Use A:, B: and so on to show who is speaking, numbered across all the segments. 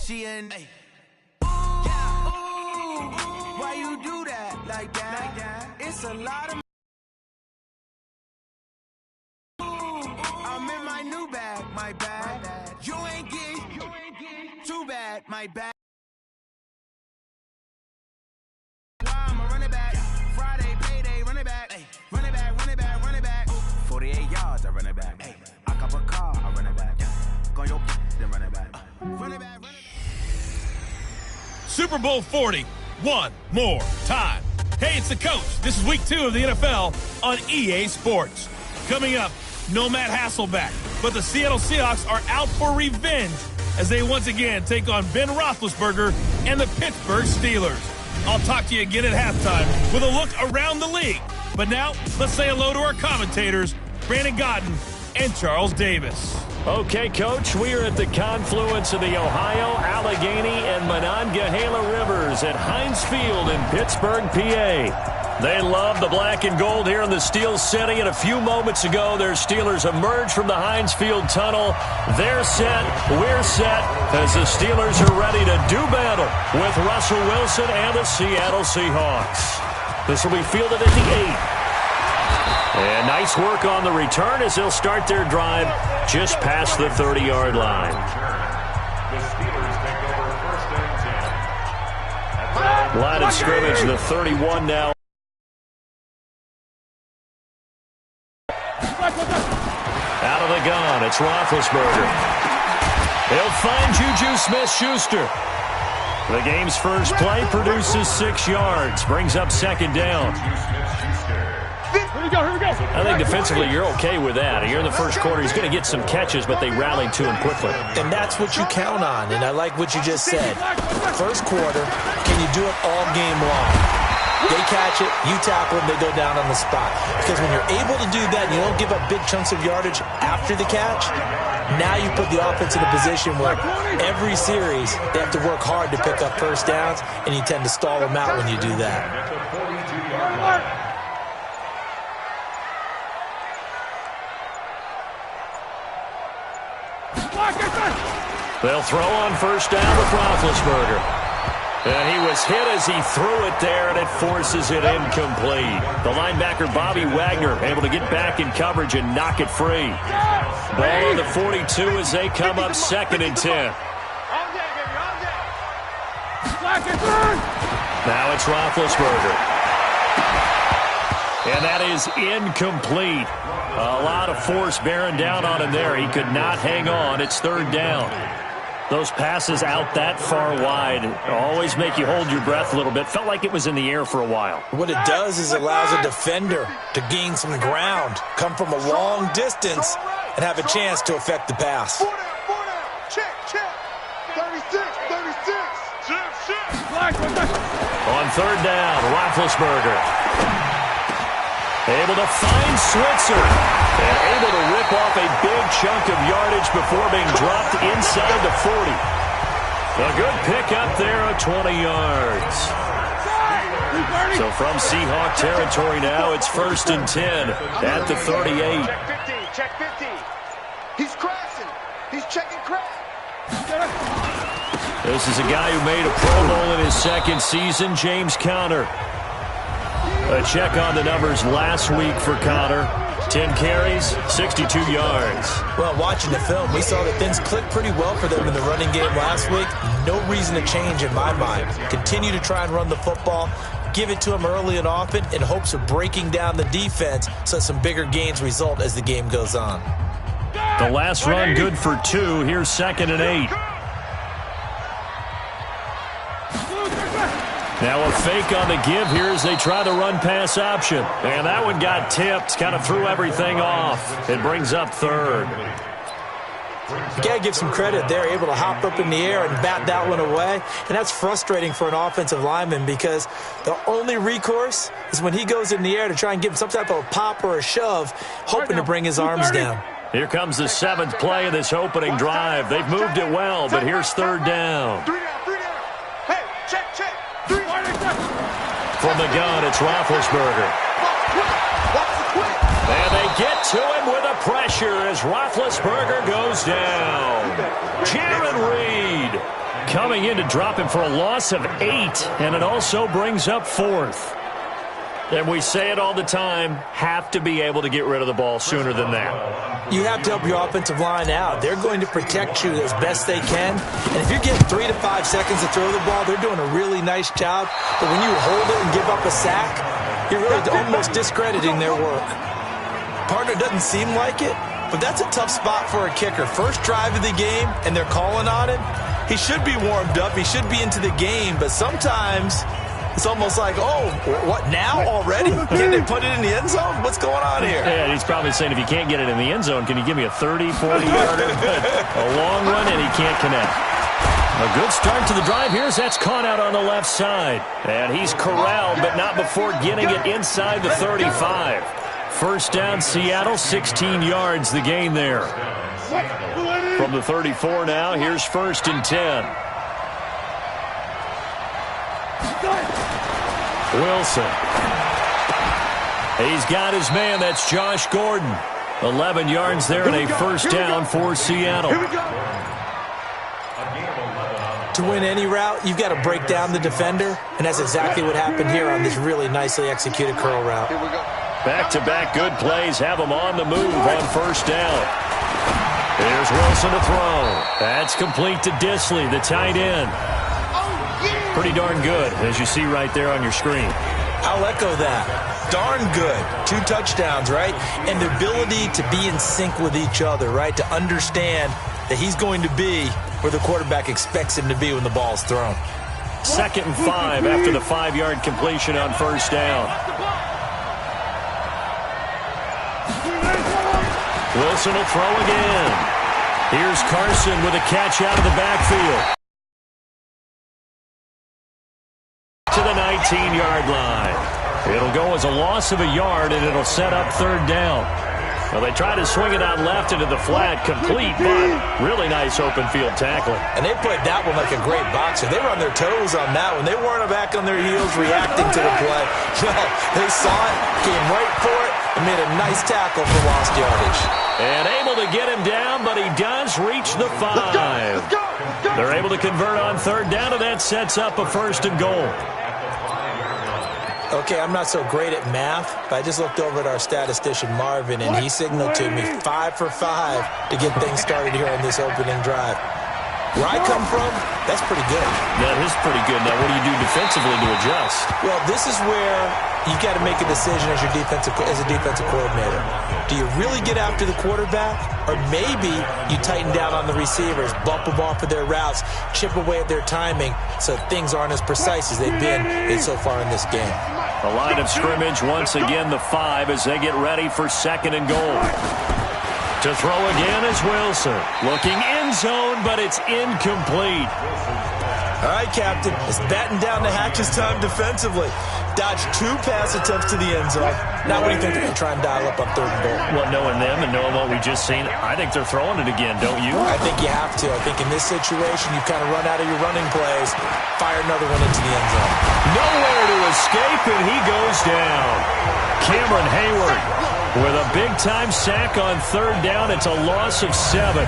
A: She in. Yeah. Ooh, why you do that like that? It's a lot of. I'm in my new bag, my bag. You ain't get too bad, my bag. I'ma run it back. Friday payday, run it back. Run it back, run it back, run it back. 48 yards, I run it back. I cop a car, I run it back. Go your then run it back. Run it back, run it back.
B: Super Bowl 40, one more time. Hey, it's the coach. This is week 2 of the NFL on EA Sports. Coming up, no Matt Hasselbeck, but the Seattle Seahawks are out for revenge as they once again take on Ben Roethlisberger and the Pittsburgh Steelers. I'll talk to you again at halftime with a look around the league. But now, let's say hello to our commentators, Brandon Godden and Charles Davis.
C: Okay, Coach, we are at the confluence of the Ohio, Allegheny, and Monongahela Rivers at Heinz Field in Pittsburgh, PA. They love the black and gold here in the Steel City, and a few moments ago, their Steelers emerged from the Heinz Field tunnel. They're set, we're set, as the Steelers are ready to do battle with Russell Wilson and the Seattle Seahawks. This will be fielded at the 8. And nice work on the return as they'll start their drive just past the 30-yard line. Line of scrimmage, the 31 now. Out of the gun, it's Roethlisberger. They'll find Juju Smith-Schuster. The game's first play produces 6 yards, brings up second down.
D: Here we go.
C: I think defensively you're okay with that. Here in the first quarter, he's going to get some catches, but they rallied to him quickly.
E: And that's what you count on, and I like what you just said. First quarter, can you do it all game long? They catch it, you tackle them, they go down on the spot. Because when you're able to do that, and you don't give up big chunks of yardage after the catch, now you put the offense in a position where every series they have to work hard to pick up first downs, and you tend to stall them out when you do that.
C: They'll throw on first down with Roethlisberger. And he was hit as he threw it there, and it forces it incomplete. The linebacker, Bobby Wagner, able to get back in coverage and knock it free. Ball on the 42 as they come up 2nd and 10. Now it's Roethlisberger. And that is incomplete. A lot of force bearing down on him there. He could not hang on. It's 3rd down. Those passes out that far wide always make you hold your breath a little bit. Felt like it was in the air for a while.
E: What it does is it allows a defender to gain some ground, come from a long distance, and have a chance to affect the pass.
D: Check. 36.
C: On 3rd down, Roethlisberger. Able to find Switzer. And able to rip off a big chunk of yardage before being dropped inside the 40. A good pickup there at 20 yards. So from Seahawk territory now, it's 1st and 10 at the 38.
D: Check 50. He's crashing. He's checking crash.
C: This is a guy who made a Pro Bowl in his 2nd season, James Conner. A check on the numbers last week for Conner. 10 carries, 62 yards.
E: Well, watching the film, we saw that things clicked pretty well for them in the running game last week. No reason to change in my mind. Continue to try and run the football, give it to them early and often in hopes of breaking down the defense so some bigger gains result as the game goes on.
C: The last run good for 2. Here's 2nd and 8. Now a fake on the give here as they try the run-pass option. And that one got tipped, kind of threw everything off. It brings up 3rd.
E: You got to give some credit. They're able to hop up in the air and bat that one away. And that's frustrating for an offensive lineman because the only recourse is when he goes in the air to try and give him some type of a pop or a shove, hoping to bring his arms down.
C: Here comes the 7th play of this opening drive. They've moved it well, but here's 3rd down. From the gun, it's Roethlisberger. And they get to him with a pressure as Roethlisberger goes down. Jaron Reed Coming in to drop him for a loss of 8, and it also brings up 4th. And we say it all the time, have to be able to get rid of the ball sooner than that.
E: You have to help your offensive line out. They're going to protect you as best they can. And if you're getting 3 to 5 seconds to throw the ball, they're doing a really nice job. But when you hold it and give up a sack, you're really almost discrediting their work. Partner doesn't seem like it, but that's a tough spot for a kicker. First drive of the game, and they're calling on him. He should be warmed up. He should be into the game. But sometimes it's almost like, oh, what, now already? Can they put it in the end zone? What's going on here?
C: Yeah, he's probably saying, if you can't get it in the end zone, can you give me a 30, 40-yarder? A long one, and he can't connect. A good start to the drive here as that's caught out on the left side. And he's corralled, but not before getting it inside the 35. First down, Seattle, 16 yards the gain there. From the 34 now, here's 1st and 10. Wilson. He's got his man. That's Josh Gordon. 11 yards there and a first down for Seattle.
E: To win any route, you've got to break down the defender, and that's exactly what happened here on this really nicely executed curl route.
C: Back-to-back good plays have him on the move on first down. Here's Wilson to throw. That's complete to Disley, the tight end. Pretty darn good, as you see right there on your screen.
E: I'll echo that. Darn good. 2 touchdowns, right? And the ability to be in sync with each other, right? To understand that he's going to be where the quarterback expects him to be when the ball's thrown.
C: 2nd and 5 after the 5-yard completion on first down. Wilson will throw again. Here's Carson with a catch out of the backfield. To the 19-yard line. It'll go as a loss of a yard, and it'll set up 3rd down. Well, they try to swing it out left into the flat, complete, but really nice open field tackling.
E: And they played that one like a great boxer. They were on their toes on that one. They weren't back on their heels reacting to the play. No, they saw it, came right for it, and made a nice tackle for lost yardage.
C: And able to get him down, but he does reach the 5.
D: Let's go.
C: They're able to convert on 3rd down, and that sets up a 1st and goal.
E: Okay, I'm not so great at math, but I just looked over at our statistician, Marvin, and he signaled to me 5 for 5 to get things started here on this opening drive. Where I come from, that's pretty good.
C: That is pretty good. Now, what do you do defensively to adjust?
E: Well, this is where you got to make a decision as a defensive coordinator. Do you really get after the quarterback, or maybe you tighten down on the receivers, bump them off of their routes, chip away at their timing, so things aren't as precise as they've been so far in this game.
C: The line of scrimmage once again the 5 as they get ready for 2nd and goal. To throw again is Wilson. Looking end zone, but it's incomplete.
E: All right, Captain. It's batten down the hatches time defensively. Dodged 2 pass attempts to the end zone. Now what do you think they're going to try and dial up on 3rd and goal?
C: Well, knowing them and knowing what we just seen, I think they're throwing it again, don't you?
E: I think you have to. I think in this situation, you kind of run out of your running plays, fire another one into the end zone.
C: Nowhere to escape, and he goes down. Cameron Hayward with a big-time sack on 3rd down. It's a loss of 7.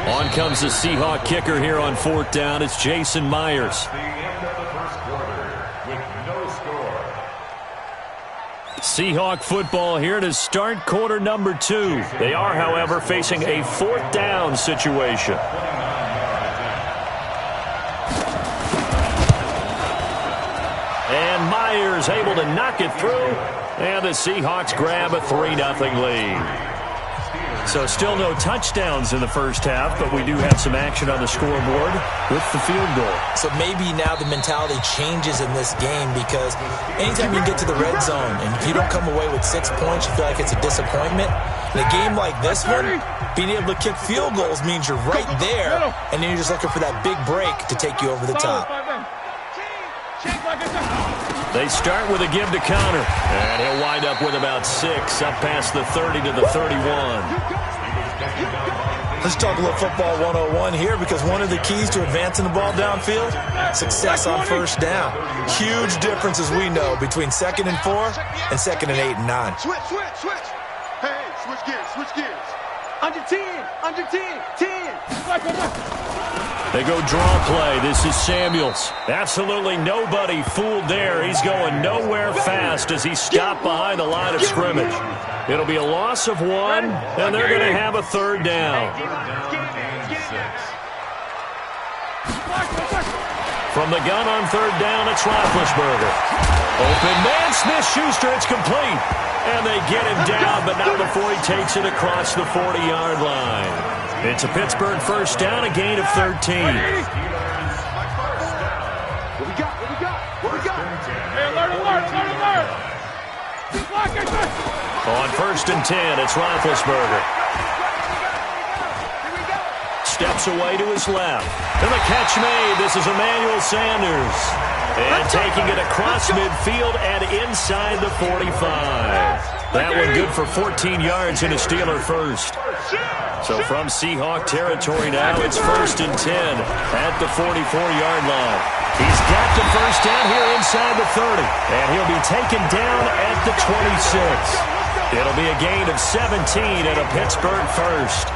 C: On comes the Seahawk kicker here on 4th down. It's Jason Myers.
F: The end of the first quarter with no score.
C: Seahawk football here to start quarter number 2. They are, however, facing a 4th down situation. And Myers able to knock it through. And the Seahawks grab a 3-0 lead. So still no touchdowns in the first half, but we do have some action on the scoreboard with the field goal.
E: So maybe now the mentality changes in this game, because anytime you get to the red zone and if you don't come away with 6 points, you feel like it's a disappointment. In a game like this one, being able to kick field goals means you're right there, and then you're just looking for that big break to take you over the top.
C: They start with a give to counter, and he'll wind up with about 6 up past the 30 to the 31.
E: Let's talk a little football 101 here, because one of the keys to advancing the ball downfield, success on first down. Huge difference, as we know, between 2nd and 4 and 2nd and 8 and 9.
D: Switch. Hey, switch gears. Under 10, 10.
C: They go draw play. This is Samuels. Absolutely nobody fooled there. He's going nowhere fast as he's stopped behind the line of scrimmage. It'll be a loss of 1, and they're going to have a 3rd down. From the gun on 3rd down, it's Roethlisberger. Open man, Smith-Schuster, it's complete. And they get him down, but not before he takes it across the 40-yard line. It's a Pittsburgh 1st down, a gain of 13.
D: What we got?
B: Hey, alert.
C: On 1st and 10, it's Roethlisberger. Steps away to his left. And the catch made. This is Emmanuel Sanders. And taking it across midfield and inside the 45. That one good for 14 yards and a Steeler first. So from Seahawk territory now, it's 1st and 10 at the 44-yard line. He's got the 1st down here inside the 30. And he'll be taken down at the 26. It'll be a gain of 17 and a Pittsburgh first.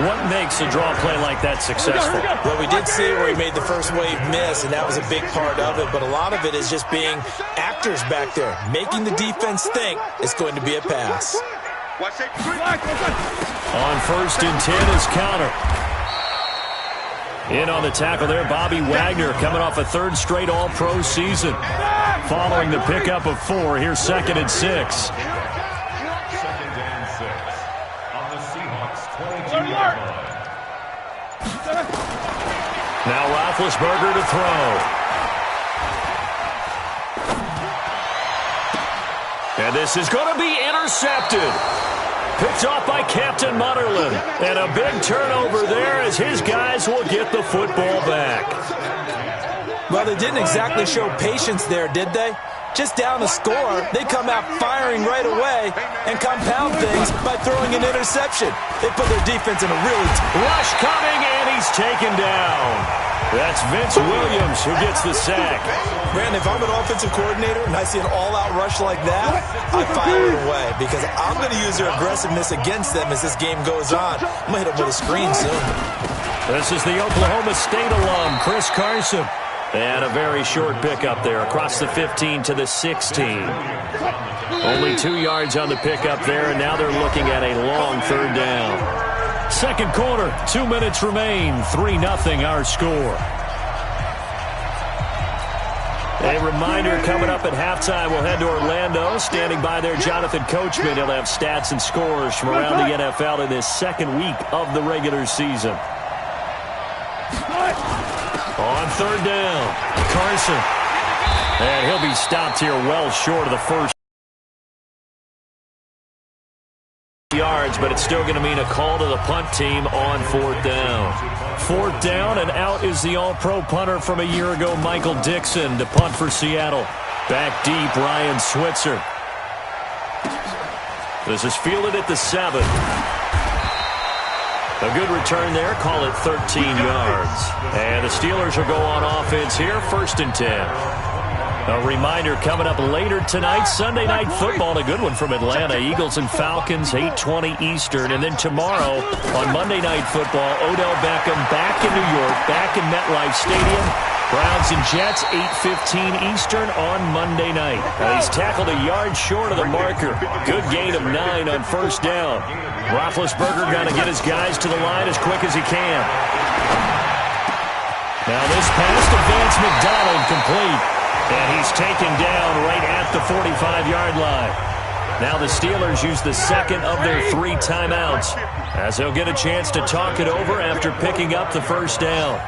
C: What makes a draw play like that successful?
E: Well, we did see where he made the first wave miss, and that was a big part of it. But a lot of it is just being actors back there, making the defense think it's going to be a pass.
C: On 1st and 10 is Counter. In on the tackle there, Bobby Wagner, coming off a 3rd straight All-Pro season. Following the pickup of 4, here's 2nd and 6. Now Roethlisberger to throw. And this is going to be intercepted. Picked off by Captain Mutterland. And a big turnover there as his guys will get the football back.
E: Well, they didn't exactly show patience there, did they? Just down the score, they come out firing right away and compound things by throwing an interception. They put their defense in a really
C: rush coming, and he's taken down. That's Vince Williams who gets the sack.
E: Brandon, if I'm an offensive coordinator and I see an all-out rush like that, I file it away, because I'm going to use their aggressiveness against them as this game goes on. I'm going to hit them with a screen soon.
C: This is the Oklahoma State alum, Chris Carson. And a very short pickup there across the 15 to the 16. Only 2 yards on the pickup there, and now they're looking at a long 3rd down. 2nd quarter, 2 minutes remain, 3-0 our score. A reminder coming up at halftime, we'll head to Orlando. Standing by there, Jonathan Coachman. He'll have stats and scores from around the NFL in this 2nd week of the regular season. On 3rd down, Carson. And he'll be stopped here well short of the 1st yards, but it's still going to mean a call to the punt team on 4th down. 4th down, and out is the All-Pro punter from a year ago, Michael Dixon, to punt for Seattle. Back deep, Ryan Switzer. This is fielded at the 7. A good return there. Call it 13 yards. And the Steelers will go on offense here. 1st and 10. A reminder coming up later tonight, Sunday Night Football, a good one from Atlanta. Eagles and Falcons, 8:20 Eastern. And then tomorrow on Monday Night Football, Odell Beckham back in New York, back in MetLife Stadium. Browns and Jets, 8:15 Eastern on Monday night. He's tackled a yard short of the marker. Good gain of 9 on 1st down. Roethlisberger got to get his guys to the line as quick as he can. Now this pass to Vance McDonald complete. And he's taken down right at the 45-yard line. Now the Steelers use the 2nd of their 3 timeouts as they'll get a chance to talk it over after picking up the 1st down.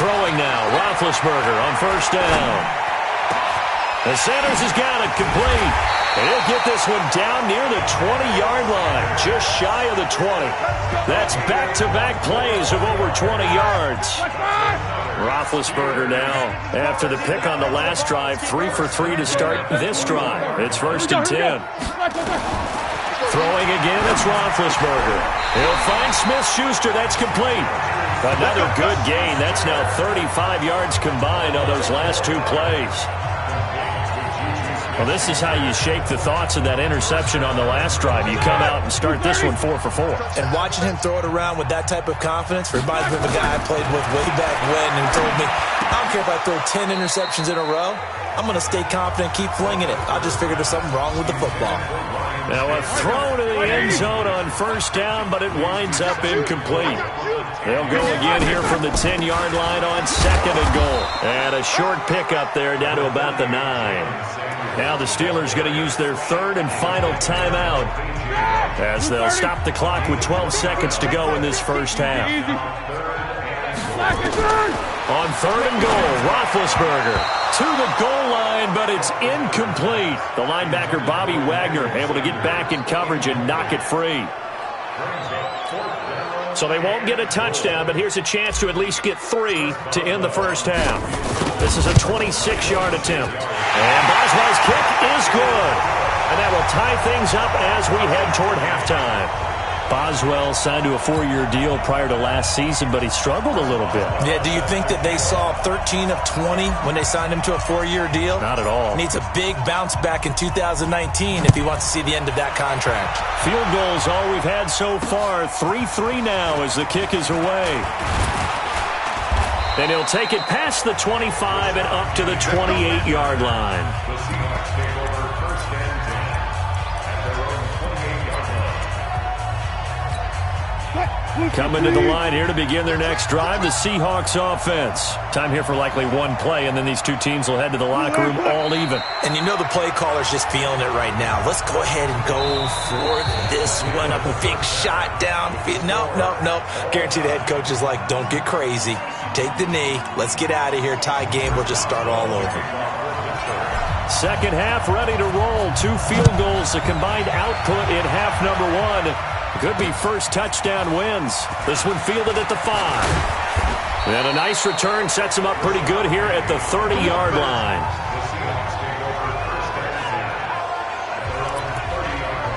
C: Throwing now, Roethlisberger on first down. And Sanders has got it complete. And he'll get this one down near the 20-yard line, just shy of the 20. That's back-to-back plays of over 20 yards. Roethlisberger now, after the pick on the last drive, 3 for 3 to start this drive. It's 1st and 10. Throwing again, it's Roethlisberger. He'll find Smith-Schuster. That's complete. Another good gain. That's now 35 yards combined on those last 2 plays. Well, this is how you shake the thoughts of that interception on the last drive. You come out and start this one 4 for 4.
E: And watching him throw it around with that type of confidence reminds me of a guy I played with way back when who told me, I don't care if I throw 10 interceptions in a row. I'm going to stay confident, keep flinging it. I just figured there's something wrong with the football.
C: Now a throw to the end zone on first down, but it winds up incomplete. They'll go again here from the 10-yard line on 2nd and goal. And a short pickup there down to about the 9. Now the Steelers going to use their 3rd and final timeout as they'll stop the clock with 12 seconds to go in this first half. On 3rd and goal, Roethlisberger to the goal line, but it's incomplete. The linebacker, Bobby Wagner, able to get back in coverage and knock it free. So they won't get a touchdown, but here's a chance to at least get 3 to end the first half. This is a 26-yard attempt. And Boswell's kick is good. And that will tie things up as we head toward halftime. Boswell signed to a 4-year deal prior to last season, but he struggled a little bit.
E: Yeah, do you think that they saw 13 of 20 when they signed him to a 4-year deal?
C: Not at all.
E: Needs a big bounce back in 2019 if he wants to see the end of that contract.
C: Field goals all we've had so far. 3-3 now as the kick is away. And he'll take it past the 25 and up to the 28-yard line. Coming to the line here to begin their next drive, the Seahawks offense. Time here for likely one play, and then these two teams will head to the locker room all even.
E: And you know the play caller's just feeling it right now. Let's go ahead and go for this one. A big shot down. Nope. Guaranteed the head coach is like, don't get crazy. Take the knee. Let's get out of here. Tie game. We'll just start all over.
C: Second half ready to roll. 2 field goals, the combined output in half number 1. Could be first touchdown wins. This one fielded at the 5. And a nice return sets him up pretty good here at the 30-yard line.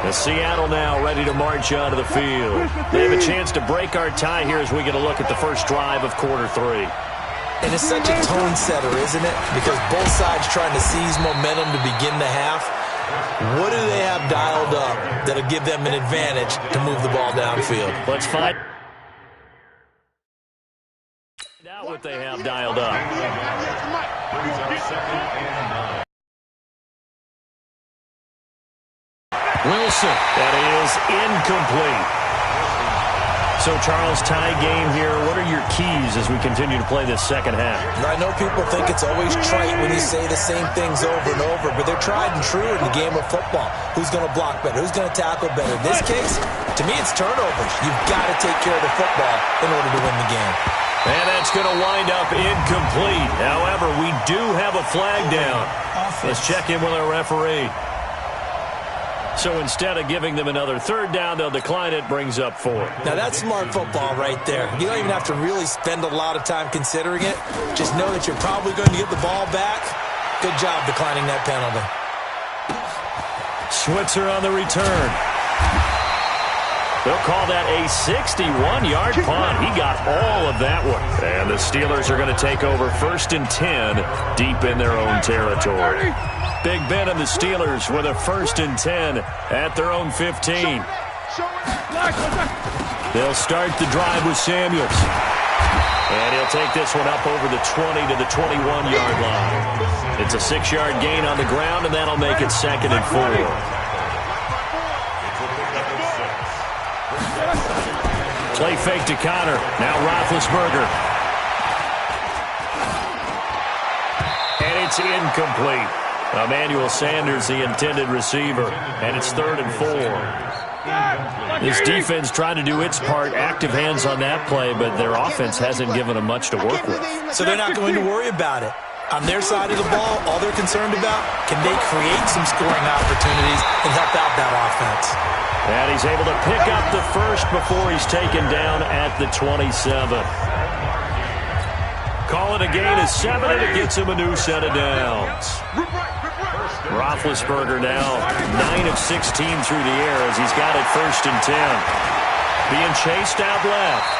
C: The Seattle now ready to march onto the field. They have a chance to break our tie here as we get a look at the first drive of quarter 3.
E: And it's such a tone setter, isn't it? Because both sides trying to seize momentum to begin the half. What do they have dialed up that'll give them an advantage to move the ball downfield?
C: Let's find out what they have dialed up. Wilson. That is incomplete. So, Charles, tie game here. What are your keys as we continue to play this second half?
E: I know people think it's always trite when you say the same things over and over, but they're tried and true in the game of football. Who's going to block better? Who's going to tackle better? In this case, to me, it's turnovers. You've got to take care of the football in order to win the game.
C: And that's going to wind up incomplete. However, we do have a flag down. Let's check in with our referee. So instead of giving them another 3rd down, they'll decline it, brings up 4.
E: Now that's smart football right there. You don't even have to really spend a lot of time considering it. Just know that you're probably going to get the ball back. Good job declining that penalty.
C: Switzer on the return. They'll call that a 61-yard punt. He got all of that one. And the Steelers are going to take over 1st and 10 deep in their own territory. Big Ben and the Steelers with a 1st and 10 at their own 15. They'll start the drive with Samuels. And he'll take this one up over the 20 to the 21-yard line. It's a 6-yard gain on the ground, and that'll make it 2nd and 4. Play fake to Connor. Now Roethlisberger. And it's incomplete. Emmanuel Sanders, the intended receiver. And it's 3rd and 4. This defense trying to do its part, active hands on that play, but their offense hasn't given them much to work with.
E: So they're not going to worry about it. On their side of the ball, all they're concerned about, can they create some scoring opportunities and help out that offense?
C: And he's able to pick up the first before he's taken down at the 27. Call it a gain of 7, and it gets him a new set of downs. Roethlisberger now 9 of 16 through the air as he's got it 1st and 10. Being chased out left.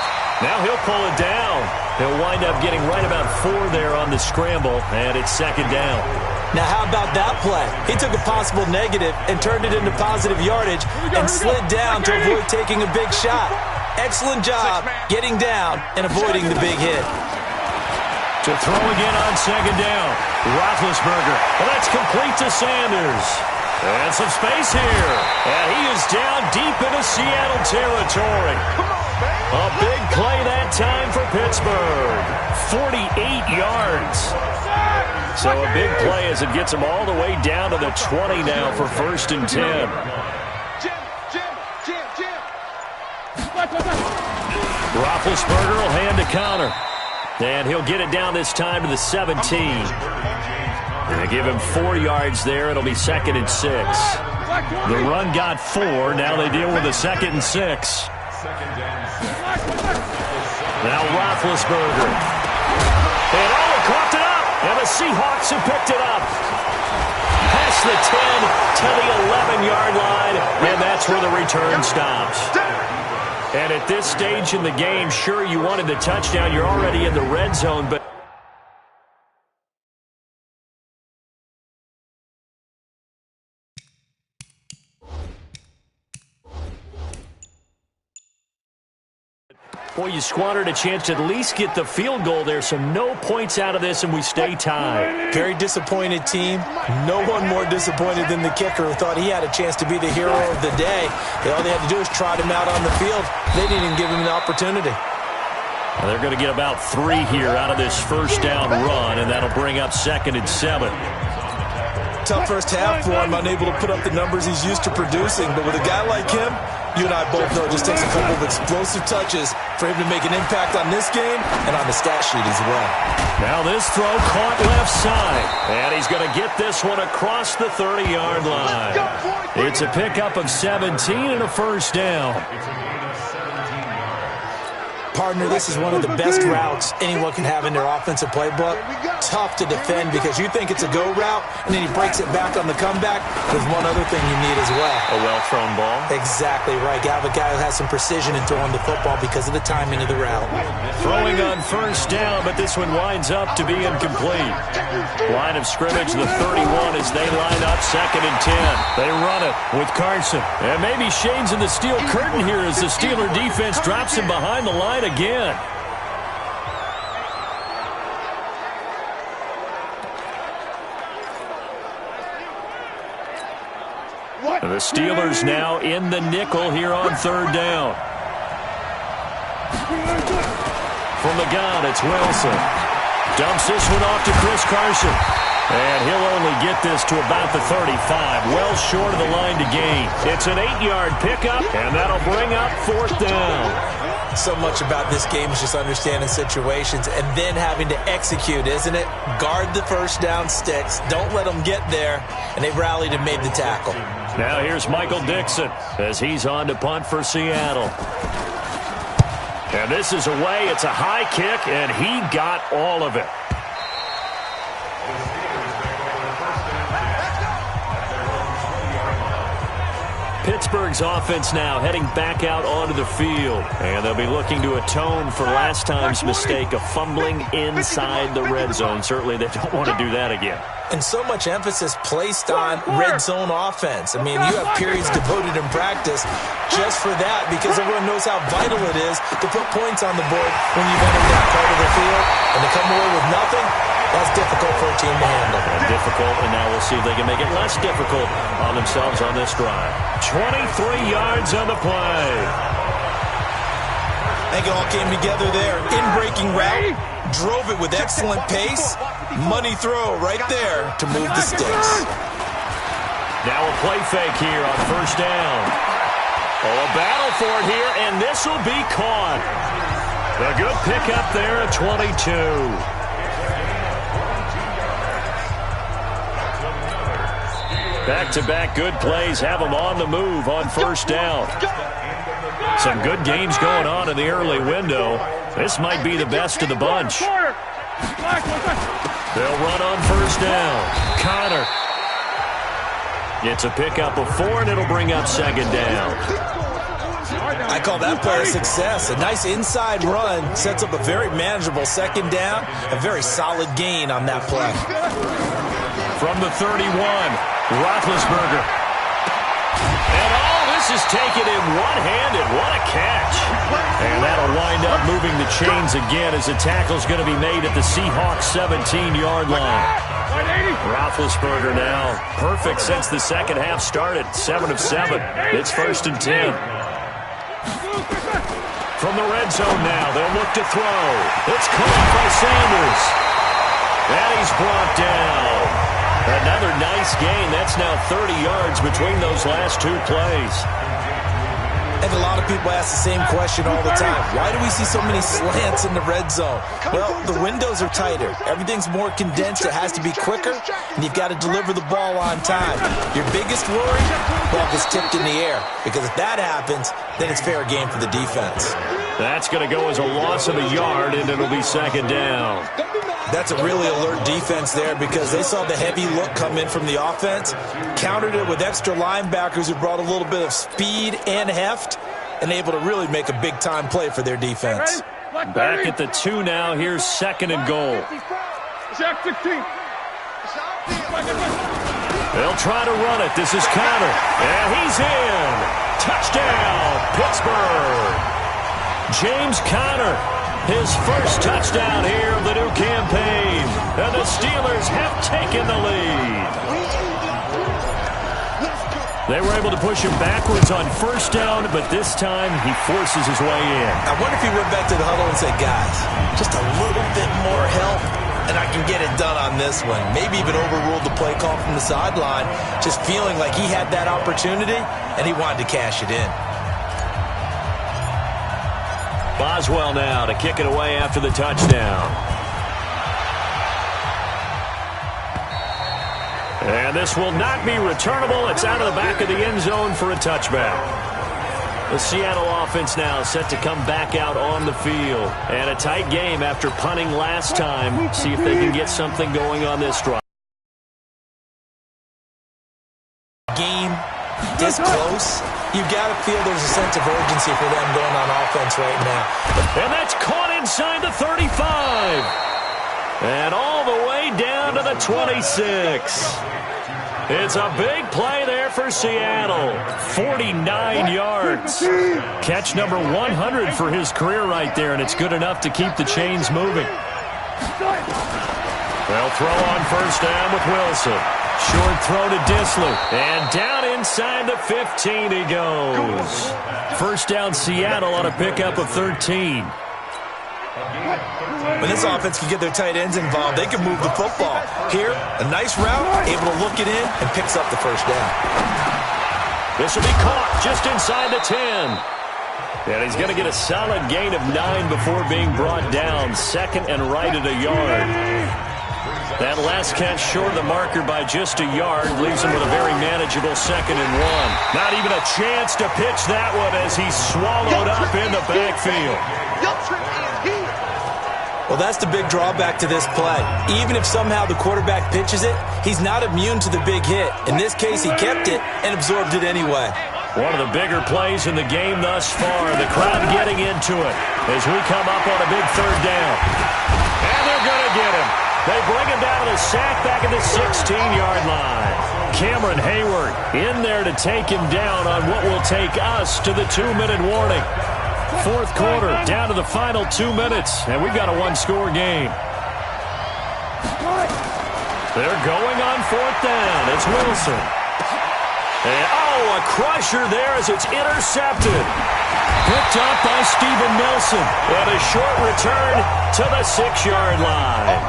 C: Now he'll pull it down. He'll wind up getting right about 4 there on the scramble, and it's 2nd down.
E: Now how about that play? He took a possible negative and turned it into positive yardage and slid down to avoid taking a big shot. Excellent job getting down and avoiding the big hit.
C: To throw again on 2nd down. Roethlisberger. Well, that's complete to Sanders. And some space here. And he is down deep into Seattle territory. A big play that time for Pittsburgh. 48 yards. So a big play as it gets him all the way down to the 20 now for 1st and 10. Roethlisberger will hand to Connor. And he'll get it down this time to the 17. And they give him 4 yards there. It'll be 2nd and 6. The run got 4. Now they deal with a 2nd and 6. Now Roethlisberger. And coughed it up. And the Seahawks have picked it up. Past the 10 to the 11-yard line. And that's where the return stops. And at this stage in the game, sure, you wanted the touchdown. You're already in the red zone, but boy, you squandered a chance to at least get the field goal there, so no points out of this, and we stay tied.
E: Very disappointed team. No one more disappointed than the kicker who thought he had a chance to be the hero of the day. All they had to do was trot him out on the field. They didn't even give him an opportunity.
C: Well, they're going to get about 3 here out of this 1st down run, and that'll bring up 2nd and 7.
E: Tough first half for him, unable to put up the numbers he's used to producing. But with a guy like him, you and I both know it just takes a couple of explosive touches for him to make an impact on this game and on the stat sheet as well.
C: Now this throw caught left side. And he's going to get this one across the 30-yard line. It's a pickup of 17 and a 1st down.
E: Partner, this is one of the best routes anyone can have in their offensive playbook. Tough to defend because you think it's a go route, and then he breaks it back on the comeback. There's one other thing you need as well.
C: A well-thrown ball.
E: Exactly right. You have a guy who has some precision in throwing the football because of the timing of the route.
C: Throwing on 1st down, but this one winds up to be incomplete. Line of scrimmage, the 31 as they line up 2nd and 10. They run it with Carson. And maybe Shane's in the steel curtain here as the Steeler defense drops him behind the line again. The Steelers now in the nickel here on 3rd down. From the gun, it's Wilson. Dumps this one off to Chris Carson. And he'll only get this to about the 35, well short of the line to gain. It's an 8-yard pickup, and that'll bring up 4th down.
E: So much about this game is just understanding situations and then having to execute, isn't it? Guard the 1st down sticks. Don't let them get there. And they rallied and made the tackle.
C: Now here's Michael Dixon as he's on to punt for Seattle. And this is away. It's a high kick, and he got all of it. Pittsburgh's offense now heading back out onto the field. And they'll be looking to atone for last time's mistake of fumbling inside the red zone. Certainly they don't want to do that again.
E: And so much emphasis placed on red zone offense. I mean, you have periods devoted in practice just for that because everyone knows how vital it is to put points on the board when you've entered that part of the field. And to come away with nothing, that's difficult for a team to handle.
C: And difficult, and now we'll see if they can make it less difficult on themselves on this drive. 23 yards on the play.
E: I think it all came together there. In-breaking route, drove it with excellent pace. Money throw right there to move the sticks.
C: Now a play fake here on 1st down. Oh, a battle for it here, and this will be caught. A good pickup there at 22. Back-to-back good plays have them on the move on first down. Some good games going on in the early window. This might be the best of the bunch. They'll run on first down. Connor gets a pickup of 4, and it'll bring up second down.
E: I call that play a success. A nice inside run sets up a very manageable second down. A very solid gain on that play.
C: From the 31, Roethlisberger. And this is taken in one-handed. What a catch. And that'll wind up moving the chains again as the tackle's going to be made at the Seahawks 17-yard line. Roethlisberger now perfect since the second half started. 7 of 7. It's 1st and 10. From the red zone now, they'll look to throw. It's caught by Sanders. And he's brought down. Another nice gain. That's now 30 yards between those last 2 plays.
E: And a lot of people ask the same question all the time. Why do we see so many slants in the red zone? Well, the windows are tighter. Everything's more condensed. It has to be quicker, and you've got to deliver the ball on time. Your biggest worry? Ball gets tipped in the air. Because if that happens, then it's fair game for the defense.
C: That's going to go as a loss of a yard, and it'll be second down.
E: That's a really alert defense there because they saw the heavy look come in from the offense, countered it with extra linebackers who brought a little bit of speed and heft, and able to really make a big-time play for their defense.
C: Back at the 2 now. Here's 2nd and goal. They'll try to run it. This is Connor. And he's in. Touchdown, Pittsburgh. James Conner. His first touchdown here of the new campaign. And the Steelers have taken the lead. They were able to push him backwards on first down, but this time he forces his way in.
E: I wonder if he went back to the huddle and said, guys, just a little bit more help, and I can get it done on this one. Maybe even overruled the play call from the sideline, just feeling like he had that opportunity, and he wanted to cash it in.
C: Boswell now to kick it away after the touchdown. And this will not be returnable. It's out of the back of the end zone for a touchback. The Seattle offense now set to come back out on the field. And a tight game after punting last time. See if they can get something going on this drive.
E: Game this close, you've got to feel there's a sense of urgency for them going on offense right now.
C: And that's caught inside the 35. And all the way down to the 26. It's a big play there for Seattle. 49 yards. Catch number 100 for his career right there, and it's good enough to keep the chains moving. They'll throw on first down with Wilson. Short throw to Disley. And down inside the 15 he goes. First down Seattle on a pickup of 13.
E: When this offense can get their tight ends involved, they can move the football. Here, a nice route, able to look it in, and picks up the first down.
C: This will be caught just inside the 10. And he's going to get a solid gain of 9 before being brought down. Second and right at a yard. That last catch short of the marker by just a yard leaves him with a very manageable 2nd and 1. Not even a chance to pitch that one as he's swallowed up in the backfield.
E: Well, that's the big drawback to this play. Even if somehow the quarterback pitches it, he's not immune to the big hit. In this case, he kept it and absorbed it anyway.
C: One of the bigger plays in the game thus far. The crowd getting into it as we come up on a big 3rd down. And they're going to get him. They bring him down to the sack back at the 16-yard line. Cameron Hayward in there to take him down on what will take us to the 2-minute warning. 4th quarter, down to the final 2 minutes, and we've got a 1-score game. They're going on 4th down. It's Wilson. And, a crusher there as it's intercepted. Picked up by Steven Nelson. And a short return to the 6-yard line.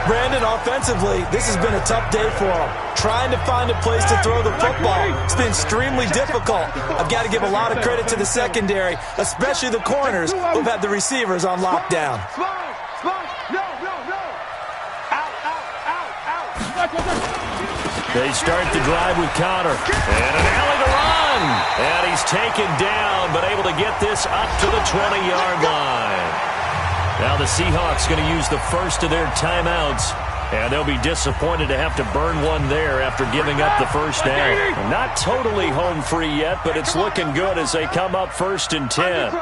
E: Brandon, offensively, this has been a tough day for them. Trying to find a place to throw the football. It's been extremely difficult. I've got to give a lot of credit to the secondary, especially the corners who've had the receivers on lockdown.
C: They start the drive with Connor. And an alley to run. And he's taken down, but able to get this up to the 20-yard line. Now the Seahawks going to use the first of their timeouts. And they'll be disappointed to have to burn one there after giving up the first down. Not totally home free yet, but it's looking good as they come up 1st and 10.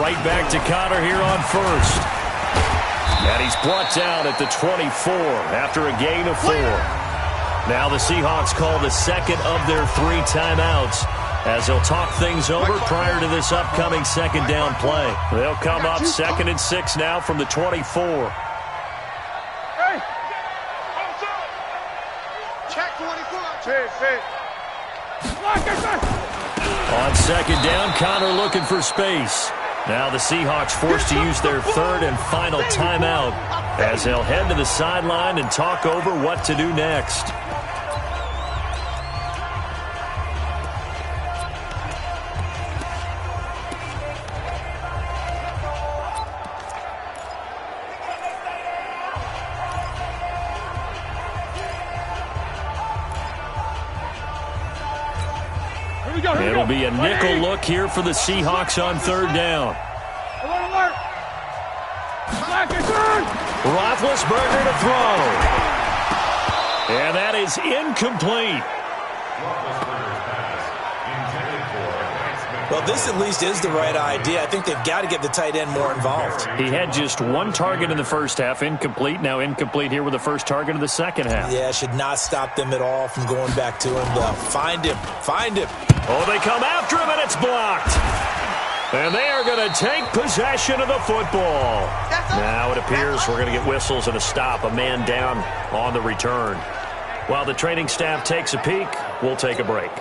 C: Right back to Connor here on 1st. And he's brought down at the 24 after a gain of 4. Now the Seahawks call the second of their 3 timeouts as they'll talk things over prior to this upcoming second down play. They'll come up 2nd and 6 now from the 24.
D: Check 24.
C: On second down, Connor looking for space. Now the Seahawks forced to use their 3rd and final timeout as they'll head to the sideline and talk over what to do next. It'll be a nickel look here for the Seahawks on 3rd down. Roethlisberger to throw. And that is incomplete.
E: Well, this at least is the right idea. I think they've got to get the tight end more involved.
C: He had just 1 target in the first half, incomplete. Now incomplete here with the first target of the second half.
E: Yeah, should not stop them at all from going back to him, though. Find him. Find him.
C: Oh, they come after him, and it's blocked. And they are going to take possession of the football. Now it appears we're going to get whistles and a stop, a man down on the return. While the training staff takes a peek, we'll take a break.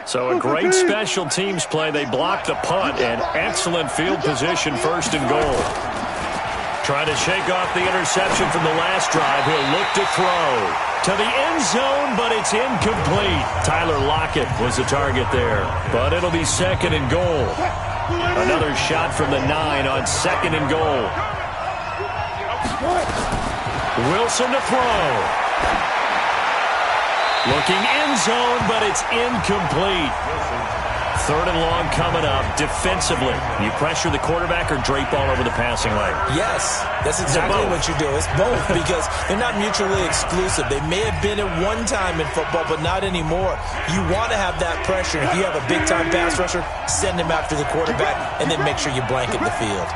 C: So a great special teams play. They blocked the punt and excellent field position, 1st and goal. Trying to shake off the interception from the last drive. He'll look to throw to the end zone, but it's incomplete. Tyler Lockett was the target there, but it'll be 2nd and goal. Another shot from the 9 on 2nd and goal. Wilson to throw. Looking end zone, but it's incomplete. 3rd and long coming up. Defensively, you pressure the quarterback or drape all over the passing lane?
E: Yes, that's exactly what you do. It's both because they're not mutually exclusive. They may have been at one time in football, but not anymore. You want to have that pressure. If you have a big-time pass rusher, send him after the quarterback, and then make sure you blanket the field.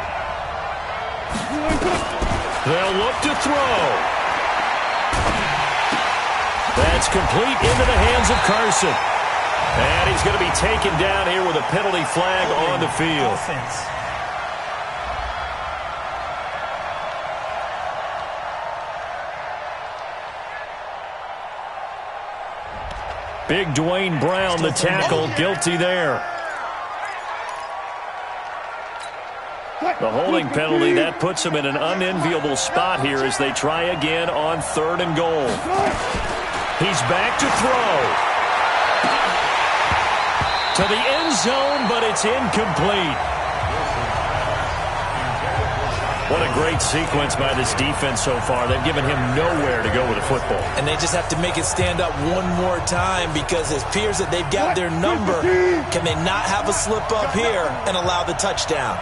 C: They'll look to throw. That's complete into the hands of Carson. And he's going to be taken down here with a penalty flag on the field. Big Dwayne Brown, the tackle, guilty there. The holding penalty, that puts him in an unenviable spot here as they try again on 3rd and goal. He's back to throw. To the end zone, but it's incomplete. What a great sequence by this defense so far. They've given him nowhere to go with the football.
E: And they just have to make it stand up one more time because it appears that they've got their number. Can they not have a slip up here and allow the touchdown?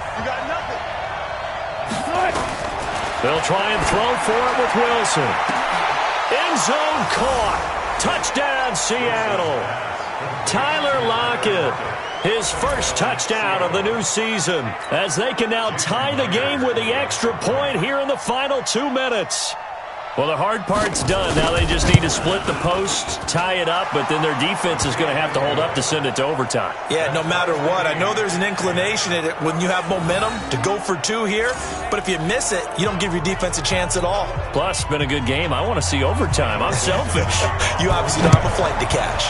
C: They'll try and throw for it with Wilson. End zone caught. Touchdown, Seattle. Tyler Lockett, his first touchdown of the new season, as they can now tie the game with the extra point here in the final 2 minutes. Well, the hard part's done. Now they just need to split the posts, tie it up, but then their defense is going to have to hold up to send it to overtime.
E: Yeah, no matter what. I know there's an inclination in it when you have momentum to go for 2 here, but if you miss it, you don't give your defense a chance at all.
C: Plus, been a good game. I want to see overtime. I'm selfish.
E: You obviously don't have a flight to catch.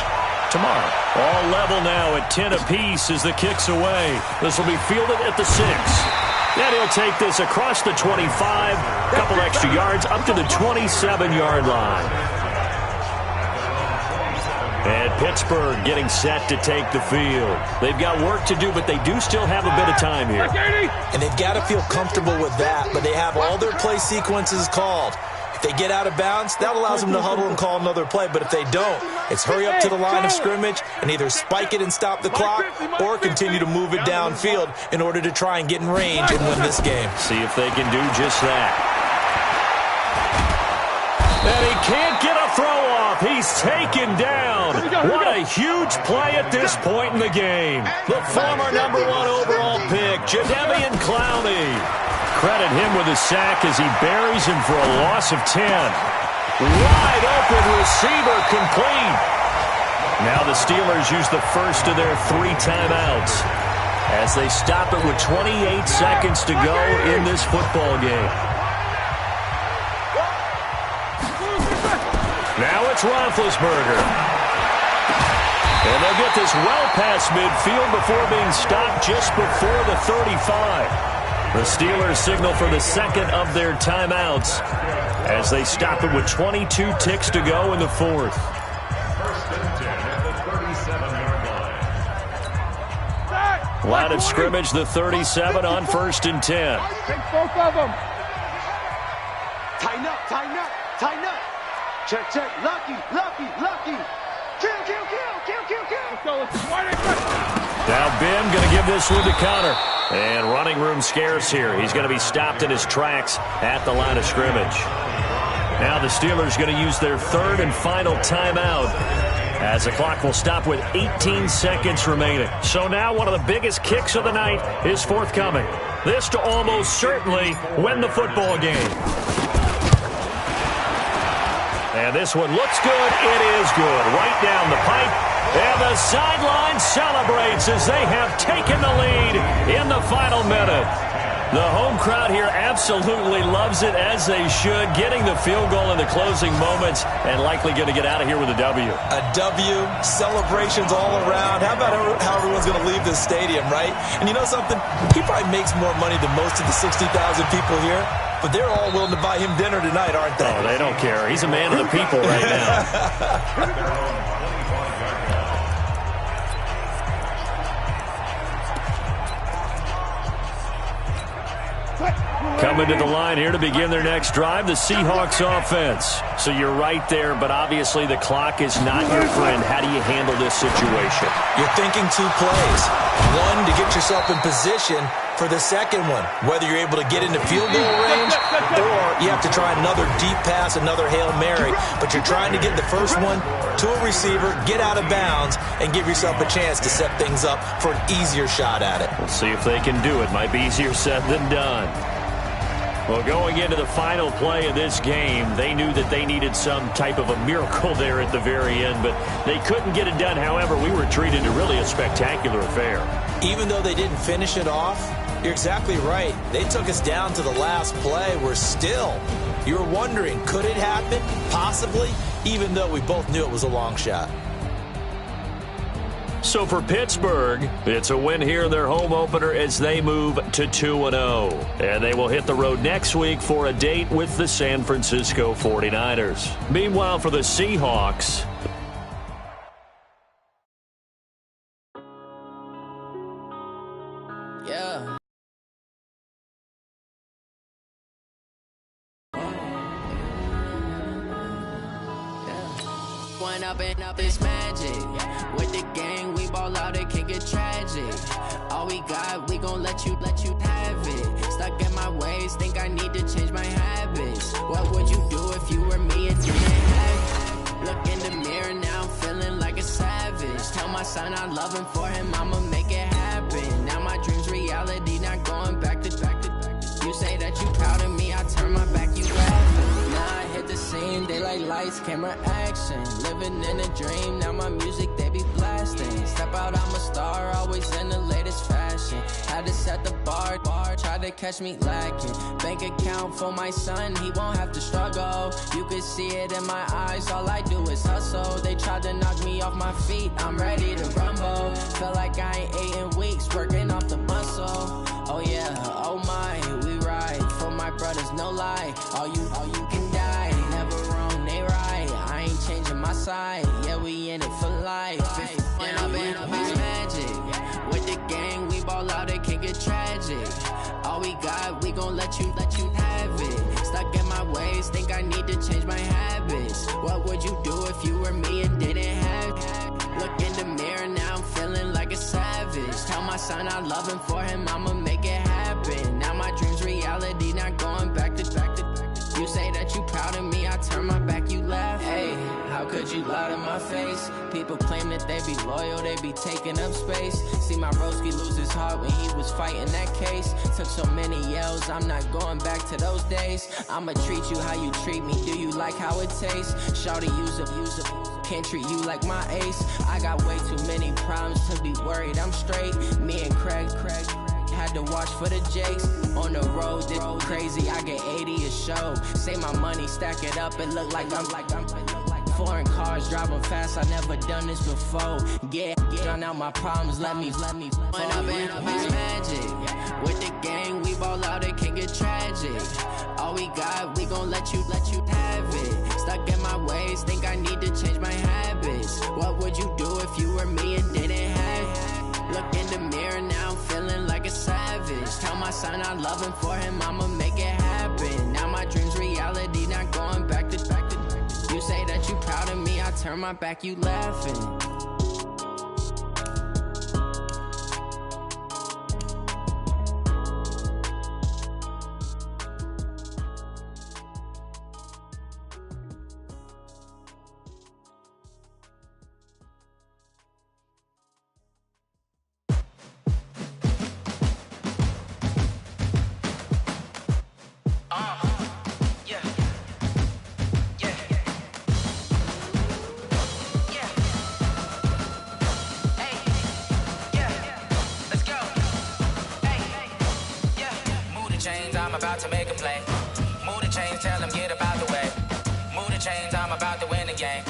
C: Tomorrow, all level now at 10 apiece as the kick's away. This will be fielded at the 6. And he'll take this across the 25, a couple extra yards, up to the 27-yard line. And Pittsburgh getting set to take the field. They've got work to do, but they do still have a bit of time here.
E: And they've got to feel comfortable with that, but they have all their play sequences called. If they get out of bounds, that allows them to huddle and call another play. But if they don't, it's hurry up to the line of scrimmage and either spike it and stop the clock or continue to move it downfield in order to try and get in range and win this game.
C: See if they can do just that. And he can't get a throw off. He's taken down. What a huge play at this point in the game. The former #1 overall pick, Jadeveon Clowney. Credit him with a sack as he buries him for a loss of 10. Wide open receiver complete. Now the Steelers use the first of their 3 timeouts as they stop it with 28 seconds to go in this football game. Now it's Roethlisberger. And they'll get this well past midfield before being stopped just before the 35. The Steelers signal for the second of their timeouts as they stop it with 22 ticks to go in the fourth.
F: First and 10 at the 37-yard line.
C: Line of scrimmage, the 37 on 1st and 10.
D: Take both of them. Tighten up, tighten up, tighten up. Check, check. Lucky, lucky, lucky. Kill, kill, kill, kill, kill, kill. Let's go.
C: Now Ben going to give this one to Connor. And running room scarce here. He's going to be stopped in his tracks at the line of scrimmage. Now the Steelers going to use their third and final timeout as the clock will stop with 18 seconds remaining. So now one of the biggest kicks of the night is forthcoming. This to almost certainly win the football game. And this one looks good. It is good. Right down the pipe. And the sideline celebrates as they have taken the lead in the final minute. The home crowd here absolutely loves it, as they should, getting the field goal in the closing moments and likely going to get out of here with a W.
E: A W, celebrations all around. How about how everyone's going to leave this stadium, right? And you know something? He probably makes more money than most of the 60,000 people here, but they're all willing to buy him dinner tonight, aren't they?
C: Oh, they don't care. He's a man of the people right now. Coming to the line here to begin their next drive, the Seahawks offense. So you're right there, but obviously the clock is not your friend. How do you handle this situation?
E: You're thinking 2 plays. One, to get yourself in position for the second one, whether you're able to get into field goal range or you have to try another deep pass, another Hail Mary. But you're trying to get the first one to a receiver, get out of bounds, and give yourself a chance to set things up for an easier shot at it.
C: We'll see if they can do it. Might be easier said than done. Well, going into the final play of this game, they knew that they needed some type of a miracle there at the very end, but they couldn't get it done. However, we were treated to really a spectacular affair.
E: Even though they didn't finish it off, you're exactly right. They took us down to the last play. We're still, you were wondering, could it happen? Possibly, even though we both knew it was a long shot.
C: So for Pittsburgh, it's a win here in their home opener as they move to 2-0. And they will hit the road next week for a date with the San Francisco 49ers. Meanwhile, for the Seahawks,
G: yeah. One up and up is magic. With the gang, we ball out, it can get tragic. All we got, we gon' let you have it. Stuck in my ways, think I need to change my habits. What would you do if you were me and didn't have it? Look in the mirror, now I'm feeling like a savage. Tell my son I love him, for him I'ma make it happen. Now my dream's reality, not going back to. You say that you proud of me, I turn my back, you laughing. Now I hit the scene, daylight lights, camera action. Living in a dream, now my music they be blasting. Step out, I'm a star, always in the latest fashion. Had to set the bar, try try to catch me lacking. Bank account for my son, he won't have to struggle. You can see it in my eyes, all I do is hustle. They tried to knock me off my feet, I'm ready to rumble. Feel like I ain't ate in weeks, working off the muscle. Oh yeah, oh my, we ride for my brothers, no lie. All you can die, never wrong, they right. I ain't changing my side, yeah, we in it for life. And I've been magic. With the gang, we ball out, it can get tragic. All we got, we gon' let you have it. Stuck in my ways, think I need to change my habits. What would you do if you were me and didn't have it? Look in the mirror, now I'm feeling like a savage. Tell my son I love him, for him I'ma make it happen. Now my dream's reality, not going back to. You say that you proud of me, I turn my back, you laugh. Hey, how could you lie to my face? People claim that they be loyal, they be taking up space. See my broski lose his heart when he was fighting that case. Took so many yells, I'm not going back to those days. I'ma treat you how you treat me, do you like how it tastes? Shawty, use up, can't treat you like my ace. I got way too many problems to be worried, I'm straight. Me and Craig had to watch for the Jakes. On the road, this crazy, I get 80 a show. Say my money, stack it up, it look like I'm foreign cars, driving fast, I never done this before. Yeah, drown out my problems, let me When I've been magic. With the gang, we ball out, it can get tragic. All we got, we gon' let you have it. Stuck in my ways, think I need to change my habits. What would you do if you were me and didn't have it? Look in the mirror, now I'm feeling like a savage. Tell my son I love him, for him I'ma make it happen. Now my dream's reality, not going back to. You say that you proud of me, I turn my back, you laughing.
H: About to make a play. Move the chains, tell them get about the way. Move the chains, I'm about to win the game.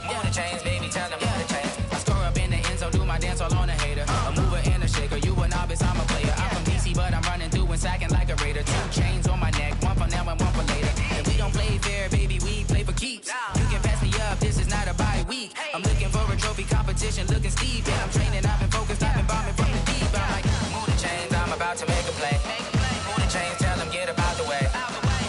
H: Move the chains, baby, tell them move the chains. I score up in the end zone, do my dance all on a hater. A mover and a shaker, you a novice, I'm a player. I'm from DC, but I'm running through and sacking like a raider. 2 chains on my neck, one for now and one for later. If we don't play fair, baby, we play for keeps. You can pass me up, this is not a bye week. I'm looking for a trophy competition, looking steep. And I'm training, I've been focused, I've been bombing from the deep. I'm like, move the chains, I'm about to make a play. Move the chains, tell them get about the way.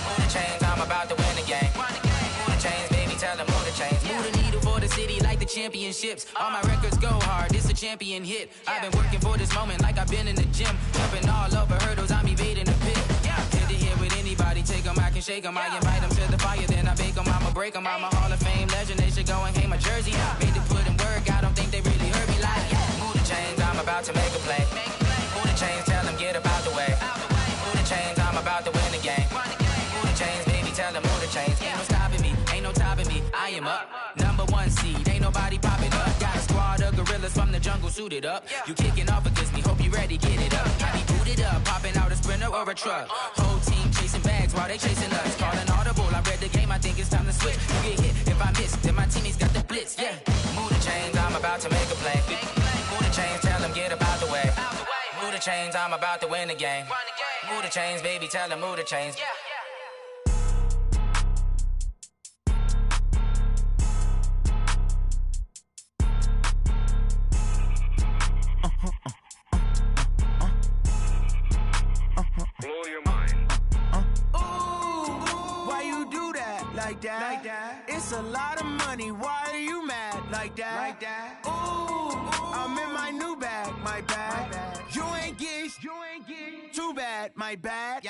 H: Move the chains, I'm about to win the game. Move the chains, baby, tell them move the chains. Move the needle for the city like the championships. All my records go hard, this a champion hit. I've been working for this moment like I've been in the gym. Jumping all over hurdles, I'm evading the pit. Head to head with anybody, take them, I can shake them. I invite them to the fire, then I bake them, I'ma break them. I'm a Hall of Fame legend, they should go and hang my jersey. Made to put in work, I don't think they really heard me like, move the chains, I'm about to make a play. Move the chains, tell them get about the way. Move the chains, I'm about to win the game. Move the chains, baby, tell them move the chains. Ain't no stopping me, ain't no topping me. I am up, #1 seed, ain't nobody popping up. Got a squad of gorillas from the jungle suited up. You kicking off against me, hope you ready, get it up. I be booted up, popping out a Sprinter or a truck. Whole team chasing bags while they chasing us. Calling audible, I read the game, I think it's time to switch. You get hit, if I miss, then my teammates got the blitz, Move the chains, I'm about to make a play. Move the chains, tell them get about the way. Move the chains, I'm about to win the game. Move the chains, baby, tell them move the chains.
F: Blow your mind.
A: Why you do that like that? It's a lot of money, why are you mad like that? Ooh, I'm in my new bag, my bad. You ain't get too bad, my bad.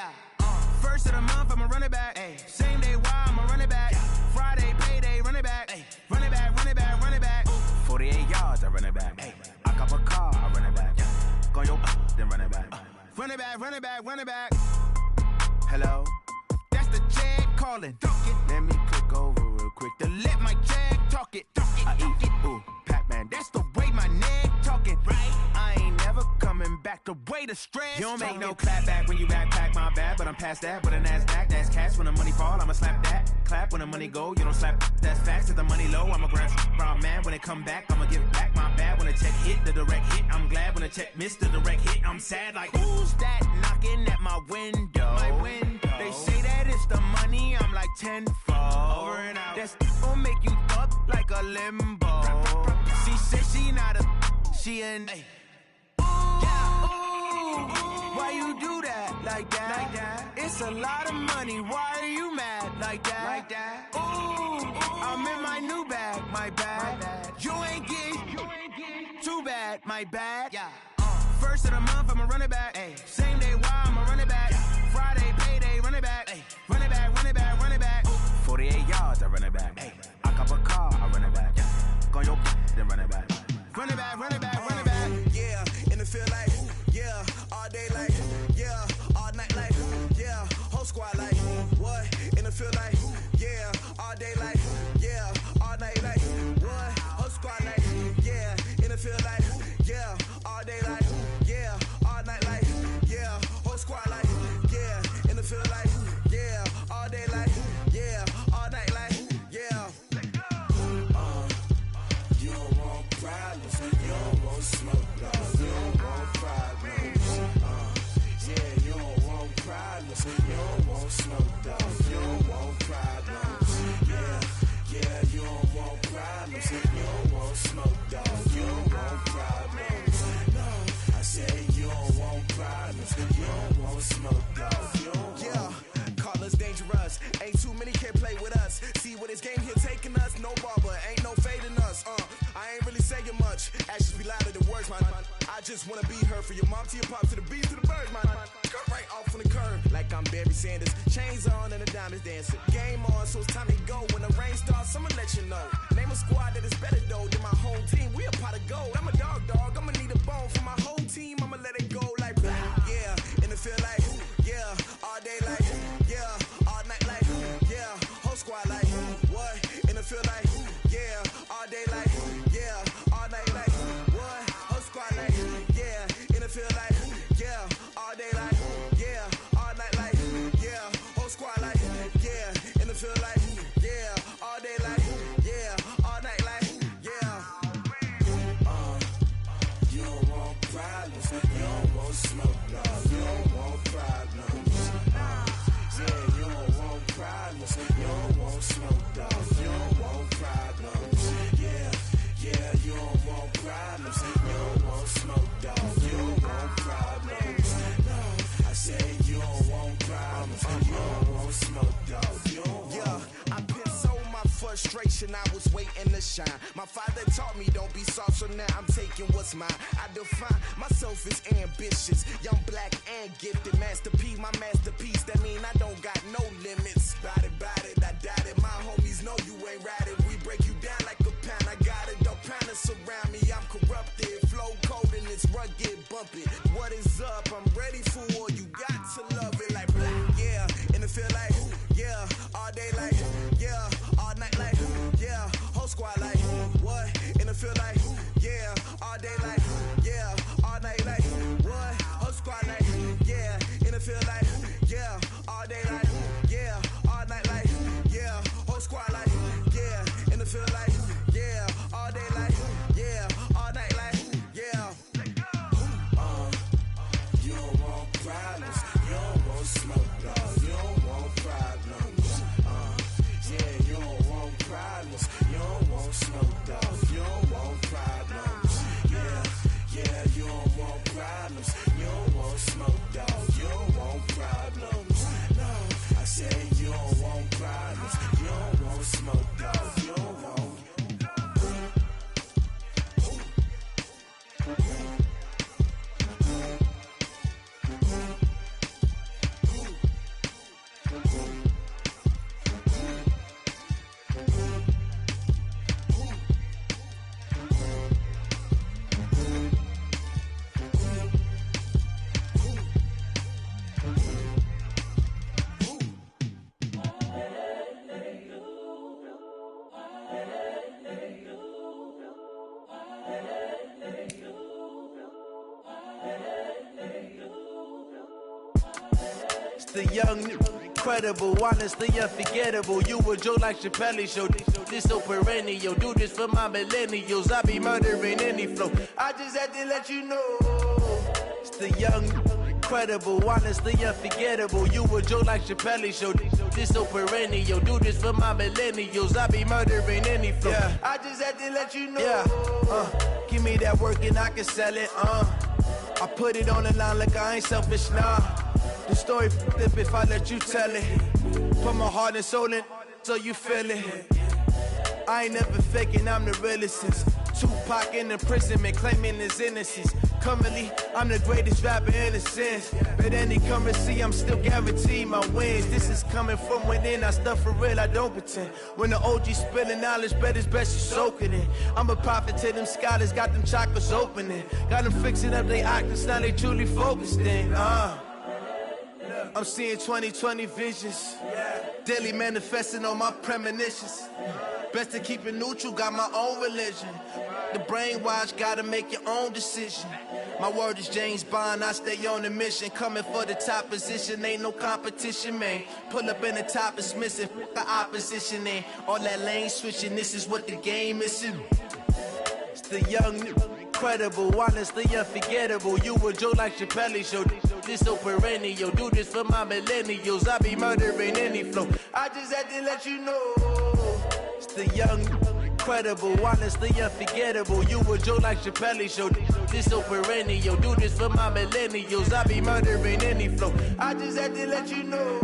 A: First of the month, I'ma run it back. Same day, why I'ma run it back. Friday, payday, run it back. Run it back, run it back, run it back. 48 yards, I run it back. I cop a car, I run it back. Go yo, then run it back. Run it back, run it back, run it back. Hello? That's the jag calling. Let me click over real quick to let my jag talk it. I eat it, ooh, Pac-Man. That's the way my neck talking. I ain't never coming back the way the stress. You don't make no clap back when you backpack, my bad, but I'm past that. With a NASDAQ, that's cash. When the money fall, I'ma slap that. Clap when the money go, you don't slap. That's facts. If the money low, I'ma grab brown man. When it come back, I'ma give back, my bad. When the check hit, the direct hit, I'm glad. When the check missed the direct hit, I'm sad. Like, who's that knocking at my window? They say that it's the money, I'm like tenfold. Over and out. That's gon' make you up like a limbo. She said she not a, she an. Why you do that like that? It's a lot of money. Why are you mad like that? Ooh, I'm in my new bag, my bad. You ain't get too bad, my bad. First of the month, I'ma run it back. Same day, why I'ma run it back. Friday, payday, run it back. Run it back, run it back, run it back. 48 yards, I run it back. I cop a car, I run it back. Go your then run it back. Run it back, run it back, run it back.
I: Yeah, and it feel like, yeah, all day like, yeah, all night like, yeah, whole squad like, what? And it feel like, yeah, all day like, yeah, all night like, what? Whole squad like, yeah, and it feel like, yeah, all day like, yeah, all night like, yeah, whole squad like, yeah, and it feel like, yeah, all day like, yeah, all night like, yeah. You don't want problems, you don't want smoke, you don't want problems. Yeah, you don't want problems, you don't want smoke, you don't want problems. Yeah, you don't want problems, you don't want smoke, you don't want problems. No, I said you don't want problems, you don't want smoke, you don't. Yeah, call us dangerous, ain't too many can play with us. See what this game here taking us, no barber, ain't no fading us. I ain't really saying much, actions be louder than words, man. I just wanna be heard from your mom to your pop to the beat to the birds, man. Cut right off on the curb, like I'm Barry Sanders. Chains on and the diamonds dancing. Game on, so it's time to go. When the rain starts, I'ma let you know. Name a squad that is better though than my whole team. We a pot of gold. I'm a dog, I'ma need a bone for my whole team. I'ma let it go like, yeah, and it feel like, yeah, all day like, yeah, all night like, yeah, whole squad like, what? And it feel like, yeah, all day like, yeah, all night like, what? Whole squad like, yeah, and it feel like, yeah, all day like, yeah, all night like, yeah, whole squad like, yeah, and it feel like, yeah, all day like, yeah, all night like, yeah. You don't want problems, you don't want smoke, no, you don't want problems. Yeah, you don't want problems, you don't want smoke, dog, you don't want problems. Yeah, you don't want problems, you don't want smoke, dog, you don't want problems. No, I said you don't want problems, you don't want smoke, dog, you don't want. Yeah, I've been so my frustration, I was waiting to shine. My father taught me don't be soft, so now I'm taking what's mine. I define myself as ambitious, young, black, and gifted. Master P, my masterpiece, that mean I don't got no limits. Bout it, I doubt it. My homies know you ain't ratted. We break you down like a pound. I got it, don't panic surround me. I'm corrupted, flow cold and it's rugged, bumpy. What is up? I'm ready for war. You got to love it like black, yeah. And it feel like, yeah, all day like, yeah, all night like, yeah, whole squad like, what? And it feel like, yeah, all day like, yeah, all night like, what? Whole squad like, yeah, and it feel like, yeah, all day like, yeah, all night like.
A: The young, incredible, honestly unforgettable. You a joke like Chappelle show. This so perennial. Do this for my millennials. I be murdering any flow. I just had to let you know. It's the young, incredible, honestly unforgettable. You a joke like Chappelle show. This so perennial. Do this for my millennials. I be murdering any flow. Yeah. I just had to let you know. Yeah. Give me that work and I can sell it. I put it on the line like I ain't selfish, nah. The story flip if I let you tell it. Put my heart and soul in so you feel it. I ain't never faking, I'm the realest since Tupac in imprisonment, claiming his innocence. Currently, I'm the greatest rapper in a sense. But any currency, I'm still guaranteed my wins. This is coming from within, I stuff for real, I don't pretend. When the OG spilling knowledge, bet it's best you soak it in. I'm a prophet to them scholars, got them chakras opening. Got them fixing up they octaves, now they truly focused in. I'm seeing 2020 visions. Daily manifesting on my premonitions. Best to keep it neutral, got my own religion. The brainwash, gotta make your own decision. My word is James Bond, I stay on the mission. Coming for the top position, ain't no competition, man. Pull up in the top, it's missing, the opposition ain't. All that lane switching, this is what the game is. It's the young, incredible, honestly unforgettable. You a joke like Chappelle show. This so perennial. Do this for my millennials. I be murdering any flow. I just had to let you know. It's the young, incredible, honestly unforgettable. You a joke like Chappelle show. This so perennial. Do this for my millennials. I be murdering any flow. I just had to let you know.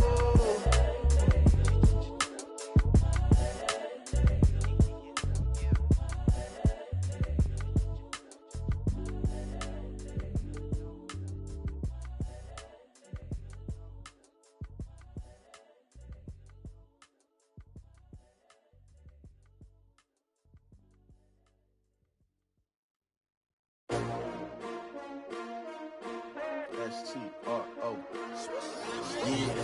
J: S-T-R-O. Yeah.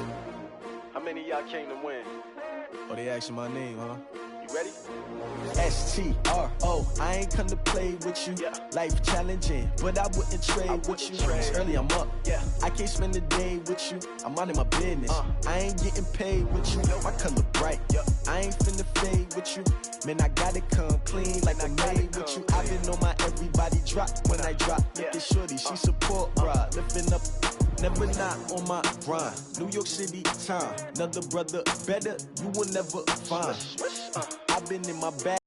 J: How many of y'all came to win? Oh, they asking my name, huh? You ready? S-T-R-O. I ain't come to play with you. Yeah. Life challenging, but I wouldn't trade with you. It's early, I'm up. Yeah. I can't spend the day with you. I'm minding my business. I ain't getting paid with you. My color bright. I ain't finna fade with you. Man, I gotta come clean like I made with you. I've been on my everybody drop when I drop. Look at shorty, she support ride. Lifting up, never not on my grind. New York City time, another brother better, you will never find. I've been in my bag.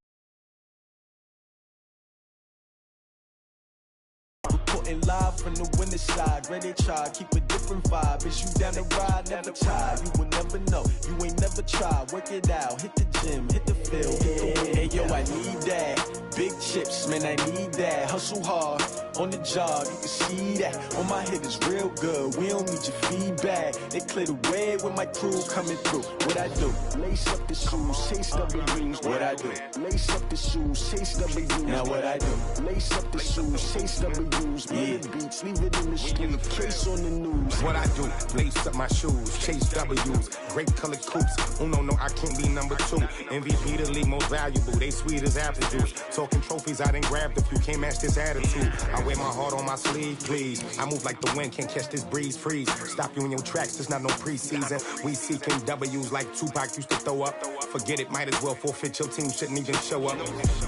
J: Reporting live from the winter side, ready to try, keep a different vibe. Is you down the ride, never tired. You will never know, you ain't never tried. Work it out, hit the gym, hit the field, hit the wind. Hey yo, I need that. Big chips, man, I need that. Hustle hard, on the job, you can see that. On my head is real good, we don't need your feedback. They clear the way with my crew coming through. What I do? Lace up the shoes, chase W's. What I do? Lace up the shoes, chase W's. Now what I do? Lace up the shoes, chase W's. Yeah. Beats, leave it in the street, case on the news.
K: What I do? Lace up my shoes, chase W's. Grape colored coops. Uno, no, I can't be number 2. MVP the league most valuable. They sweet as apple juice. Talking trophies, I didn't grab the few. Can't match this attitude. I wear my heart on my sleeve, please. I move like the wind, can't catch this breeze, freeze. Stop you in your tracks, there's not no preseason. We seeking W's like Tupac used to throw up. Forget it, might as well forfeit, your team shouldn't even show up.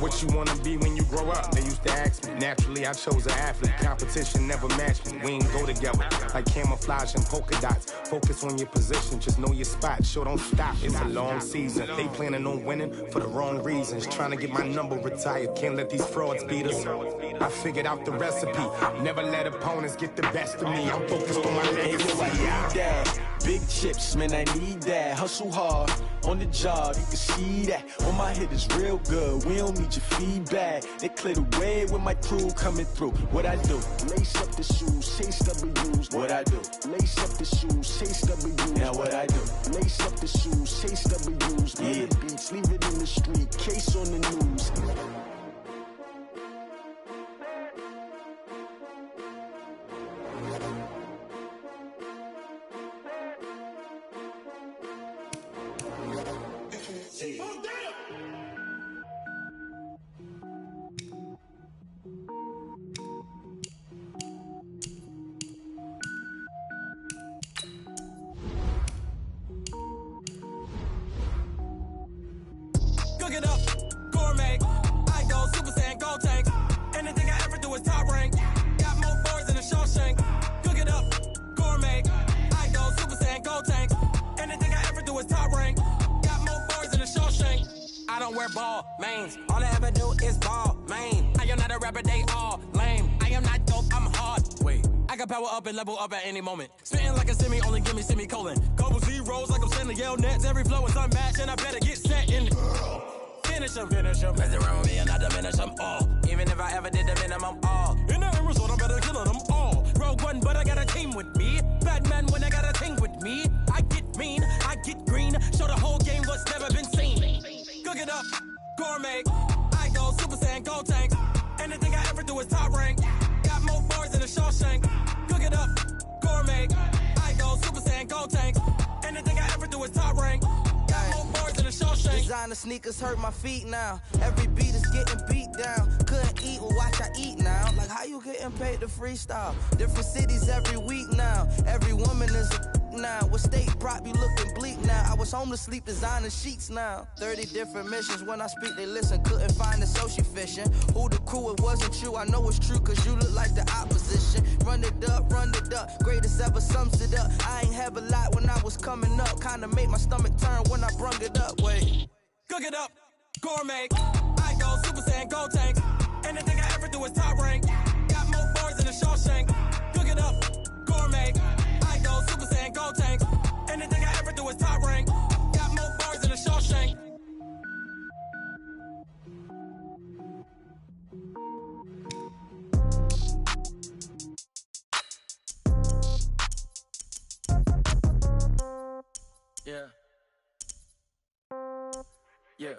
K: What you wanna be when you grow up? They used to ask me. Naturally, I chose an athlete. Competition never matched me. We ain't go together. Like camouflage and polka dots. Focus on your position, just know your spot. Sure, don't stop, it's a long season. They planning on winning for the wrong reasons. Trying to get my number retired, can't let these frauds beat us. I figured out the recipe. Never let opponents get the best of me. I'm focused on my legacy. I need that. Big chips, man, I need that. Hustle hard, on the job, you can see that. On my head is real good, we don't need your feedback. They clear the way with my crew coming through. What I do? Lace up the shoes, chase W's. What I do? Lace up the shoes, chase W's. Now what I do? Lace up the shoes, chase W's. Yeah. Beats, leave it in the street, case on the news.
H: don't wear ball mains. All I ever do is ball, man. I am not a rapper, they all lame. I am not dope, I'm hard. Wait, I can power up and level up at any moment. Spitting like a semi, only give me semicolon. Couple zeros like I'm sending yell nets. Every flow is unmatched, and I better get set in. Finish them. Mess around with me and I diminish them all. Even if I ever did the minimum, all. In the end result, I better kill them all. Rogue One, but I got a team with me. Batman when I got a thing with me. I get mean, I get green. Show the whole game what's never been seen. Cook it up, gourmet. I go Super Saiyan, Gold Tank. Anything I ever do is top rank. Got more bars than a Shawshank. Cook it up, gourmet. I go Super Saiyan, Gold Tank. Anything I ever do is top rank. Got more bars than a Shawshank.
L: Designer sneakers hurt my feet now. Every beat is getting beat down. Couldn't eat, well watch I eat now. Like how you getting paid to freestyle? Different cities every week now. Every woman is a now. What state prop you looking bleak now? I was home to sleep designer sheets now. 30 different missions. When I speak they listen. Couldn't find it so she fishing. Who the crew? It wasn't you. I know it's true cause you look like the opposition. Run it up. Greatest ever sums it up. I ain't have a lot when I was coming up. Kinda made my stomach turn when I brung it up. Wait.
H: Cook it up, gourmet. I go Super Saiyan, Gold Tank. Anything I ever do is top rank. Got more bars than a Shawshank. Cook it up, gourmet. I go Super Saiyan, Gold Tank. Anything I ever do is top rank. Got more bars than a Shawshank. Yeah. Yeah.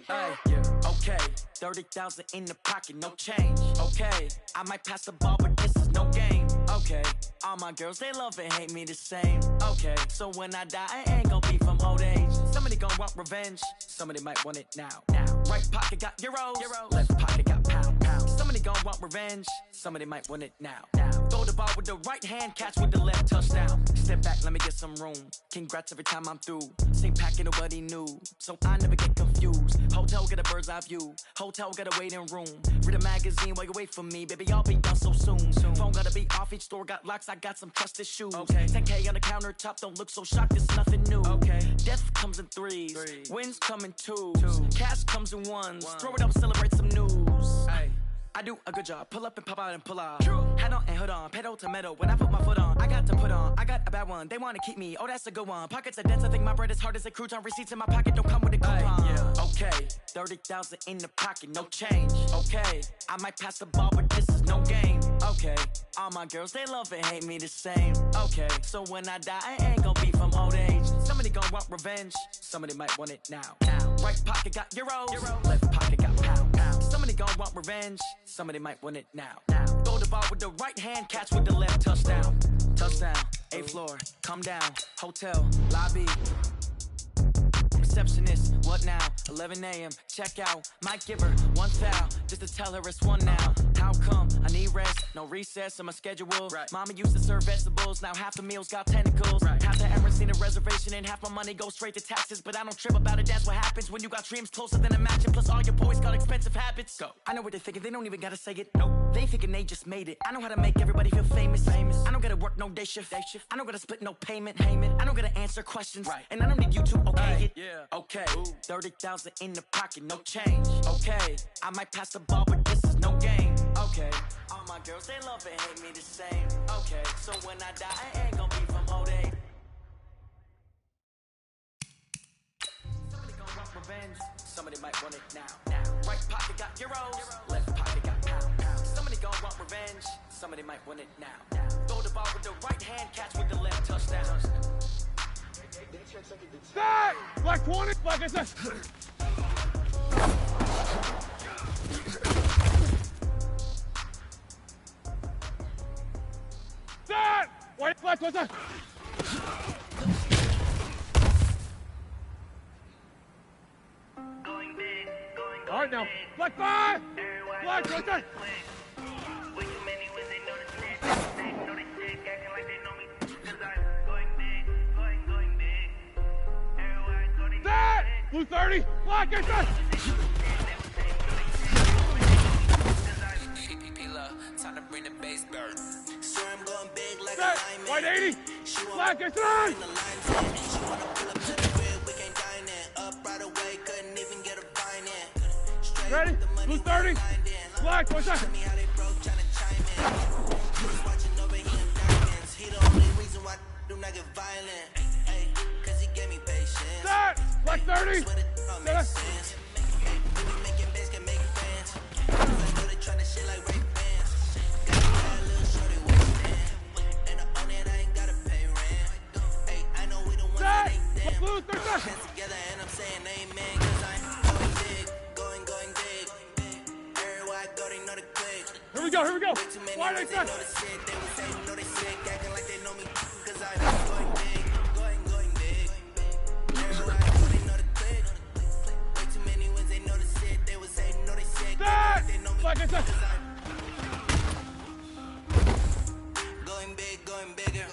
H: Hey, yeah. Okay. 30,000 in the pocket, no change. Okay. I might pass the ball, but this is no game. Okay. All my girls, they love and hate me the same. Okay. So when I die, I ain't gon' be from old age. Somebody gon' want revenge. Somebody might want it now. Right pocket got euros. Left pocket got pound. Somebody gon' want revenge. Somebody might want it now. Throw the ball with the right hand, catch with the left, touchdown. Step back, let me get some room. Congrats every time I'm through. Same packet, nobody knew. So I never get confused. Hotel get a bird's eye view. Hotel get a waiting room. Read a magazine while you wait for me. Baby, I'll be done so soon. Phone gotta be off, each store got locks. I got some trusted shoes. Okay. 10K on the countertop, don't look so shocked, it's nothing new. Okay. Death comes in threes. Wins come in twos. Cash comes in ones. Throw it up, celebrate some news. Hey. I do a good job. Pull up and pop out and pull out. Hat on and hood on. Pedal to metal. When I put my foot on, I got to put on. I got a bad one. They want to keep me. Oh, that's a good one. Pockets are dense. I think my bread is hard as a crouton. Receipts in my pocket don't come with a coupon. Yeah. Okay. 30,000 in the pocket. No change. Okay. I might pass the ball, but this is no game. Okay. All my girls, they love and hate me the same. Okay. So when I die, I ain't gonna be from old age. Somebody gonna want revenge. Somebody might want it now. Right pocket got euros. Left pocket got pound. Somebody gonna want revenge. Somebody might want it now. Throw the ball with the right hand, catch with the left, touchdown. Touchdown, 8th floor, come down. Hotel, lobby. Receptionist, what now? 11 a.m., check out. Might give her one foul, just to tell her it's one now. How come? I need rest, no recess in my schedule. Right. Mama used to serve vegetables, now half the meals got tentacles. Right. Half the Emirates need a reservation and half my money goes straight to taxes. But I don't trip about it, that's what happens when you got dreams closer than a matching. Plus all your boys got expensive habits. Go. I know what they're thinking, they don't even gotta say it. Nope. They thinking they just made it. I know how to make everybody feel famous. I don't gotta work no day shift. I don't gotta split no payment. I don't gotta answer questions. Right. And I don't need you to okay it. Yeah. Okay. 30,000 in the pocket, no change. Okay. I might pass the ball, but this is no game. Okay. All my girls, they love and hate me the same. Okay. So when I die, I ain't gonna be from old age. Somebody gonna want revenge. Somebody might want it now. Right pocket got euros. Left pocket got pound. Somebody gonna want revenge. Somebody might want it now. Throw the ball with the right hand, catch with the left, touchdown.
B: Start! Black 20, like I said. Start! White flag, what's that? All right now, black 5! Black, what's that? Blue 30, black, get that!
A: Time to bring the bass burn.
I: So I'm going big like
B: Set.
I: a lineman.
B: White 80, black, get that!
I: She wanna pull up to the crib, we can't dine in. Up right away, couldn't even
B: Ready? Blue 30. Black, what's that? Start! Black 30. Blue 30. Here we go, here we go. Why they say? Like I said. Going bigger.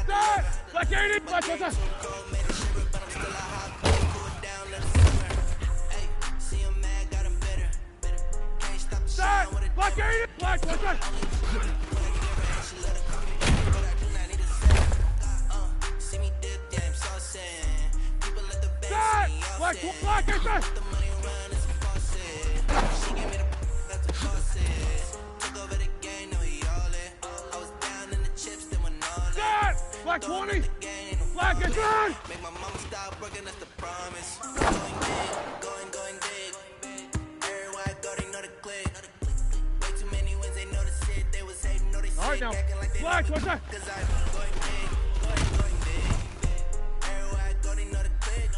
B: Start! Like 80. Like what's that? Start! Like 80. Like what's that? Start! Like I said. Black 20, black is on. Make my mama stop working, that's the promise. Going big. Everywhere go, they know the click. Way too many wins, they know the shit. They was hating, know they sick. All right now, black, what's that? Cause I'm going big. Everywhere go, they know the click.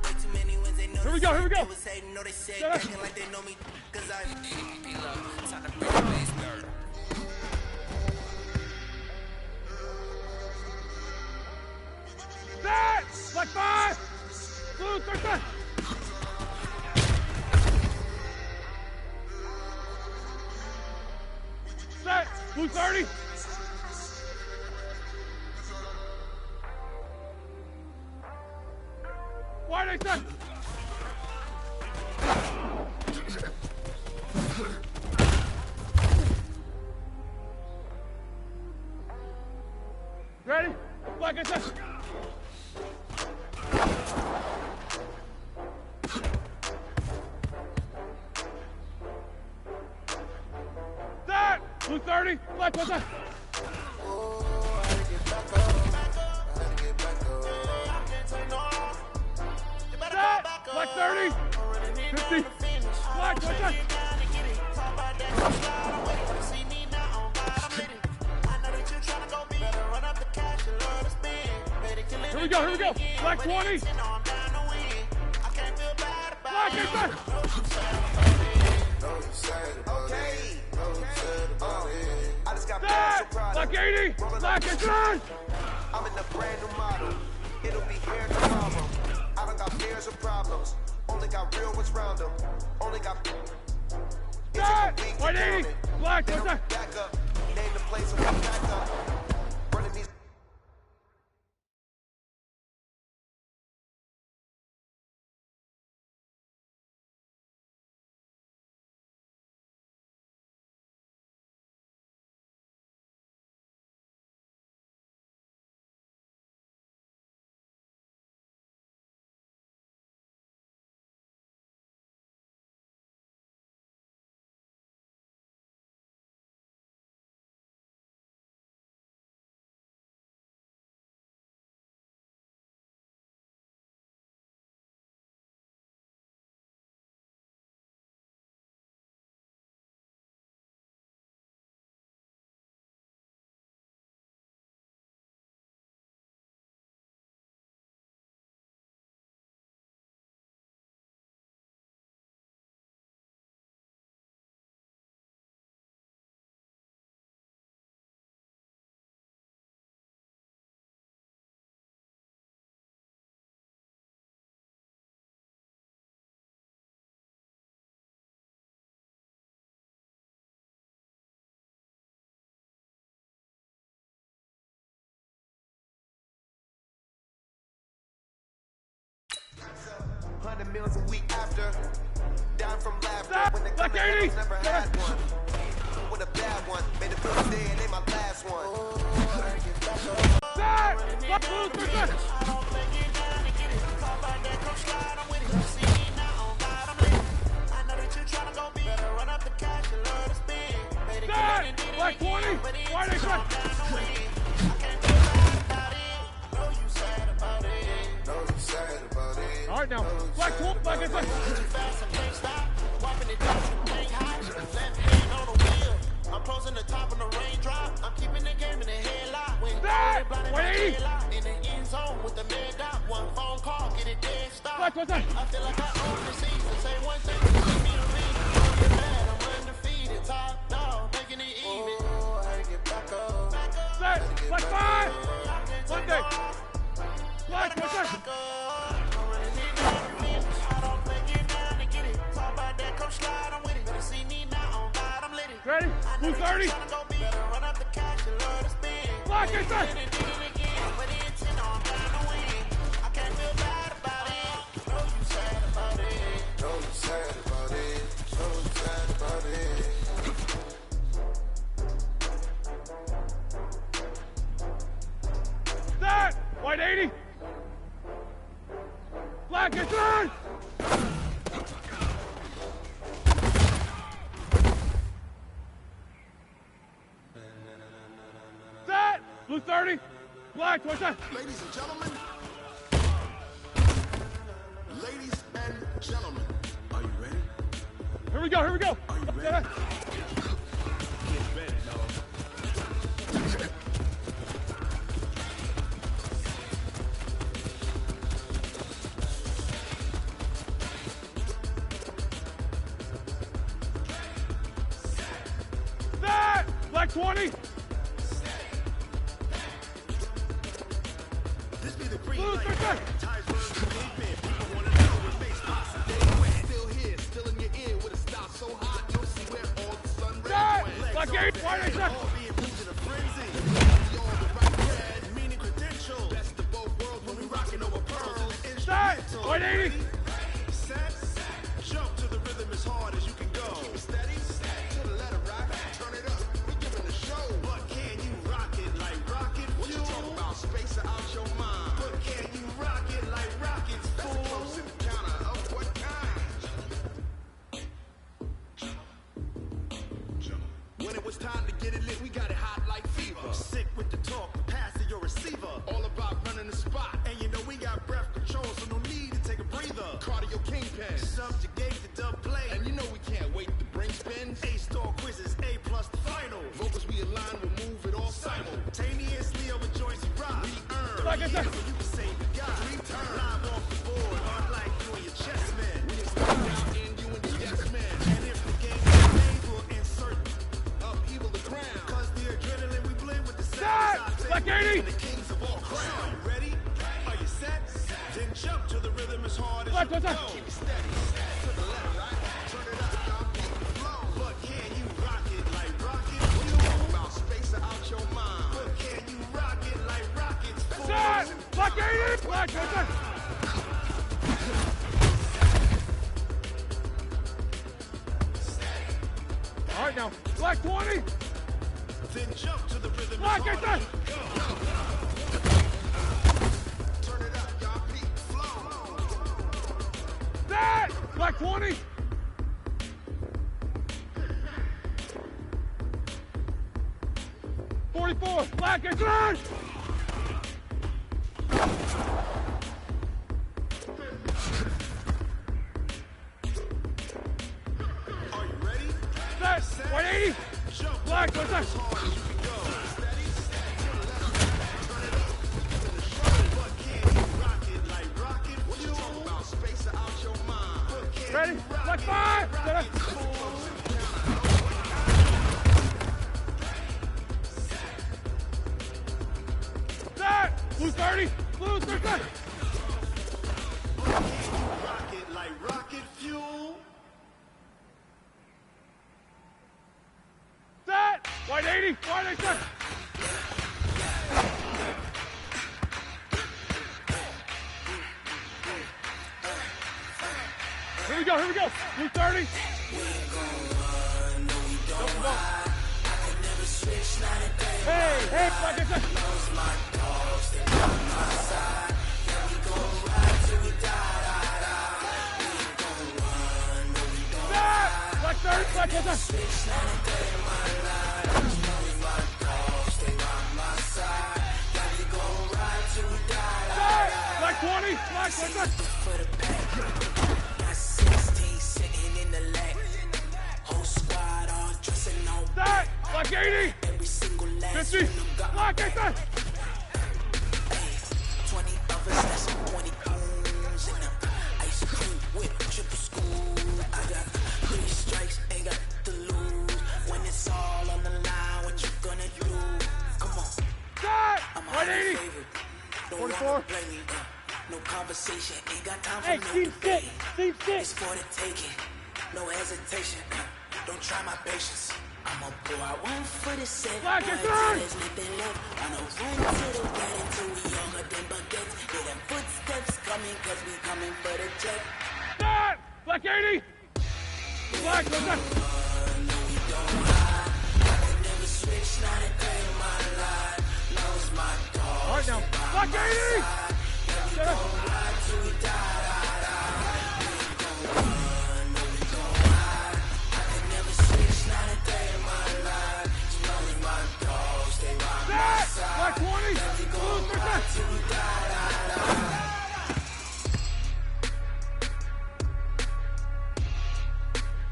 B: Way too many wins, they know the shit. Here we go. They was hating, know they sick. Acting like they know me. Cause I'm time to bring the bass burn. Set! Black 5! Blue 30! Set! Blue 30! Why are they set? Ready? Black is set! Blue 30, black, what's that? Black 30, 50, black, what's that? Here we go, black 20. Black, what's that? I just got black 80, black is on. I'm in a brand new model. It'll be here tomorrow. I don't got fears or problems. Only got real ones round them. Only got. Black 80, black, what's that? Back up. Name the place and back up. Running these. $100 million a week after. Down from laughter when the girls never had one. With a bad one, made the first day and they my last one. All right, now. Black 12, black inside.
M: I'm closing the top on the raindrop. I'm keeping the game in the headlock. When in the end zone with the man dot. One phone call, get it dead stop. I feel like I own the season. Say one thing, give me a reason. I'm undefeated, top dog, making it even. Oh, I get back up.
B: Set, black 5. One day. Black, one day.
M: I don't play it down to get it. Talk about that, come slide, I'm with it. Better see me now on God, I'm lit.
B: Ready? Blue 30. Black inside. Set. White 80. Black inside. Set. Blue 30. Black 25.
N: Ladies and gentlemen. Ladies and gentlemen. Are you ready?
B: Here we go, here we go.
N: Are you ready?
B: Get ready, dog. Set. Black 20.
N: This be the green
B: Blue
N: light.
B: 35.
N: Ties run to the man. People wanna know what makes us. They win. Still here, still in your ear with a stop so hot you'll see where all the sun rays.
B: Black 8. White 8.
N: All being moved to the frenzy. We all the right red, meaning credentials. Best of both worlds when we rockin' over pearls.
B: Set. White 80.
N: Set. Jump to the rhythm as hard as you can go. Keep it steady. To the letter rock. Turn it up. We giving the show. But can you rock it like rocket fuel? What you talking about? Space out your mind. But can you rock it like rockets, fool? That's a close encounter of what kind? When it was time to get it lit, we got it hot like fever. Sick with the talk, pass to your receiver. All about running the spot. And you know we got breath control, so no need to take a breather. Cardio kingpin, subjugate the dub play. And you know we can't wait to bring spins. A-star quizzes, A+ the final. Vocals we align, we'll move it all simultaneously over joints we rock. We earn,
B: Like I said.
N: so you can save the guy. Return, live off the board, unlike you and your chess man. We expect out in you and your yes man. And if the game is made, we'll insert upheaval the ground. Cause the adrenaline we blend with the sound.
B: Black 80.
N: And the kings of all crowns. Are you ready? Are you set? Then jump to the rhythm as hard as
B: Black
N: you can
B: 25.
N: go. Keep it steady. To the left, right? Turn it up, y'all. Keep it flow. But can you rock it like rocket? What you talking about? Space out your mind. But can you rock it like rockets?
B: Set. Black 80. Black 25. All right, now. Black 20.
N: Then jump to the rhythm
B: Black
N: as hard
B: 85.
N: as you can go. Turn it up, y'all. Keep it flow.
B: Set. Black 20. .44. Black inside.
N: Are you ready?
B: Set. White 80.
N: Jump
B: Black
N: to the
B: inside.
N: rhythm as hard as you can go. Steady. To the left, turn it up. To the show. But can you rock it like rocket? What you talking about? Space out your mind. But can
B: Ready?
N: you rock
B: Black
N: it
B: 5.
N: like
B: Set up.
N: rockets?
B: Set. Blue 30. Blue 30.
N: Rock it like rocket fuel.
B: Set. White 80. White 87. Here we go, here we go. Blue 30. Hey, hey, Black inside. Set. Black 30. Black inside. Set. Black 20. Black inside.
I: Got 16 sitting in the leg. Whole squad all dressing all black.
B: Like 80.
I: Every single last
B: 50.
I: one of them got
B: Like 80.
I: 20 of us, that's 20 goons in the ice cream whip, triple scoop. I got 3 strikes, ain't got to lose. When it's all on the line, what you gonna do? Come on. I'm a highly favorite. Don't wanna play me. No conversation, ain't got time for no debate. It's for the taking, no hesitation. Don't try my patience. I'ma pour out one for the set. Boy, till there's nothing left. I know run to the right until we younger than baguettes. Hear them footsteps coming, cause we coming for the check.
B: Start! Black 80! Black, what's that?
I: No, we don't hide. I can never switch, not a day in my life. Knows my dog.
B: All right now, Black 80!
I: We gon' ride till we die.
B: Black 20!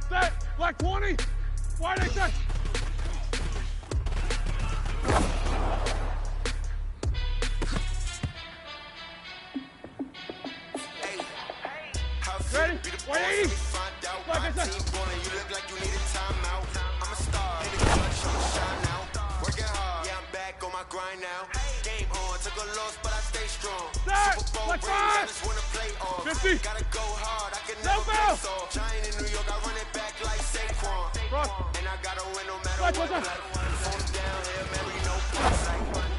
B: Set! Black 20! Wide they set! Ready? 180! Black I said!
O: You look like you need a timeout. I'm a star in the clutch, I'm a shine now. Working hard, yeah, I'm back on my grind now. Game on, took a loss, but I stay strong. Super Bowl rings, I just wanna play off.
B: 50.
O: Gotta go hard, I can never play soft. Giant in New York, I run it back like Saquon. And I gotta win no matter what. Phone down here, Mary, no plus.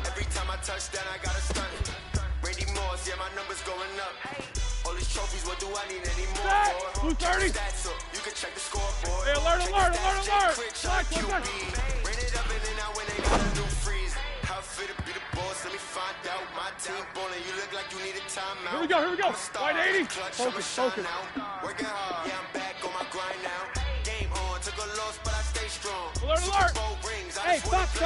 O: Every time I touch down, I gotta stun it. Randy Moss, yeah, my numbers going up. All these trophies, what do I need anymore?
B: Blue 30.
O: You can check the scoreboard.
B: Hey, alert! Black, what's that?
O: Ran it up and then I went and got a new freeze. How fit to be the boss? Let me find out. My team ballin', you look like you need a timeout.
B: Here we go. Wide 80.
O: Focus. Working hard, yeah, I'm back on my grind now. Game on, took a loss, but I stay strong.
B: Alert! Hey, box.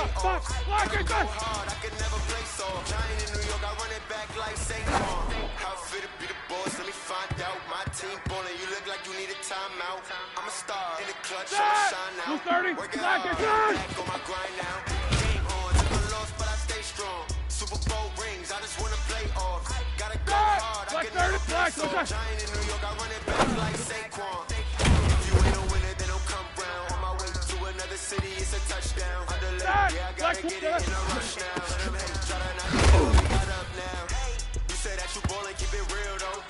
B: Black,
O: I go hard, I can never play soft. Giant in New York, I run it back like Saquon. How fit to be the boss? Let me find out. My team ballin', you look like you need a timeout. I'm a star in the clutch, I'ma shine now.
B: Blue 30.
O: Working
B: Black,
O: hard, back on my grind now. Game on, took a loss, but I stay strong. Super Bowl rings, I just wanna play off. Gotta go hard, I can never play soft. Giant in New York, I run it back like Saquon. If you ain't a winner, then don't come round. On my way to another city, it's a touchdown. Underlay, yeah, I gotta get it in a rush now. Let them hate, try to knock me got up now. You say that you ballin', keep it real though.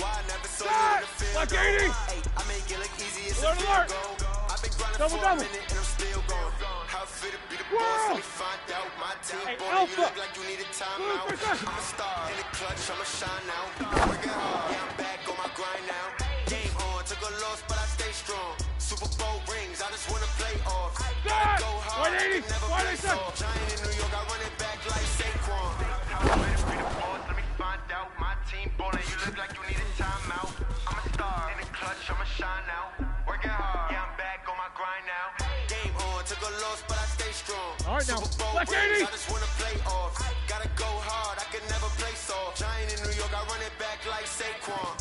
O: Why I never saw you in the field
B: Black
O: though?
B: 80.
O: I make it look easy, it's a field goal. I've been grinding for a minute and I'm still going. How fit to be the boss? Let me find out. My team ballin', you look like you need a timeout. I'm a star in the clutch, I'ma shine now. Working hard, yeah, I'm back on my grind now. Game on, took a loss, but I stay strong. Super Bowl rings, I just wanna play off. Gotta go hard, I can never play soft. Giant in New York, I run it back like Saquon. How fit to be the boss? Let me find out. My team ballin', you look like you need a timeout. I'm a star in the clutch, I'ma shine now. Working hard, yeah, I'm back on my grind now. Game on, took a loss, but I stay strong.
B: All right now,
O: Super Bowl
B: Black
O: rings,
B: 80.
O: I just wanna play off. Gotta go hard, I can never play soft. Giant in New York, I run it back like Saquon.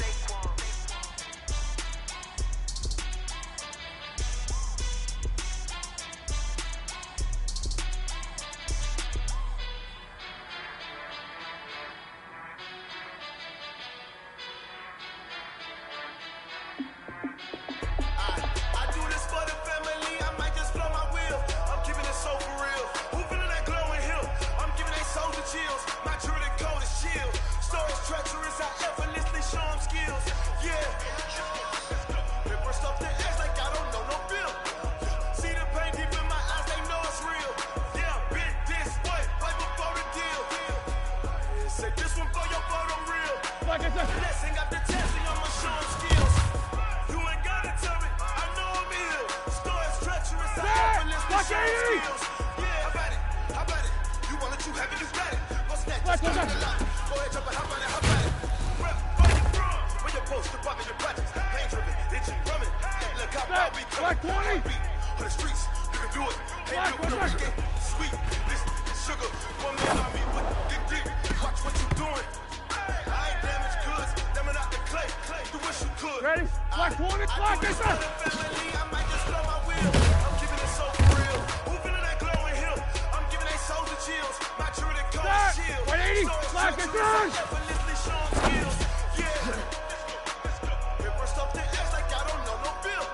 N: I do this for the family, I might just blow my wheel. I'm keeping it so for real. Who feeling that glowing hill? I'm giving they soldier chills. My true the code is chill. Stories treacherous, I effortlessly show them skills. Yeah. Paper stuff that acts like I don't know no bill. See the pain deep in my eyes, they know it's real. Yeah, been this way, right before the deal. Say this one for your photo reel.
B: Like I said.
N: Blessing after testing, I'ma show them skills. You ain't gotta tell me, I know I'm ill. Stories treacherous, I effortlessly show skills. Yeah, how about it? You want it, you have it, you got it. Go snatch, just come in the lot. Go ahead, jump it, how about it? Rep, where you from? Where you post, the poppin' your projects. Pain trippin', itchin', drumming. Look how far we come.
B: Black 20.
N: On the streets, you can do it. Can't do it, no sweet, this sugar. One man on me with dig deep. Watch what you doing. I ain't damaged goods, them out the clay. Do
O: Ready? Black one, black, get that.
M: Family, I might just blow my wheel. I'm keeping it so for real. Who feeling that glowing hill? I'm giving they souls the chills. My true to cold chill.
O: 180, black, get that.
M: Effortlessly showing skills. Yeah. It burst off the edge like I don't know no bill.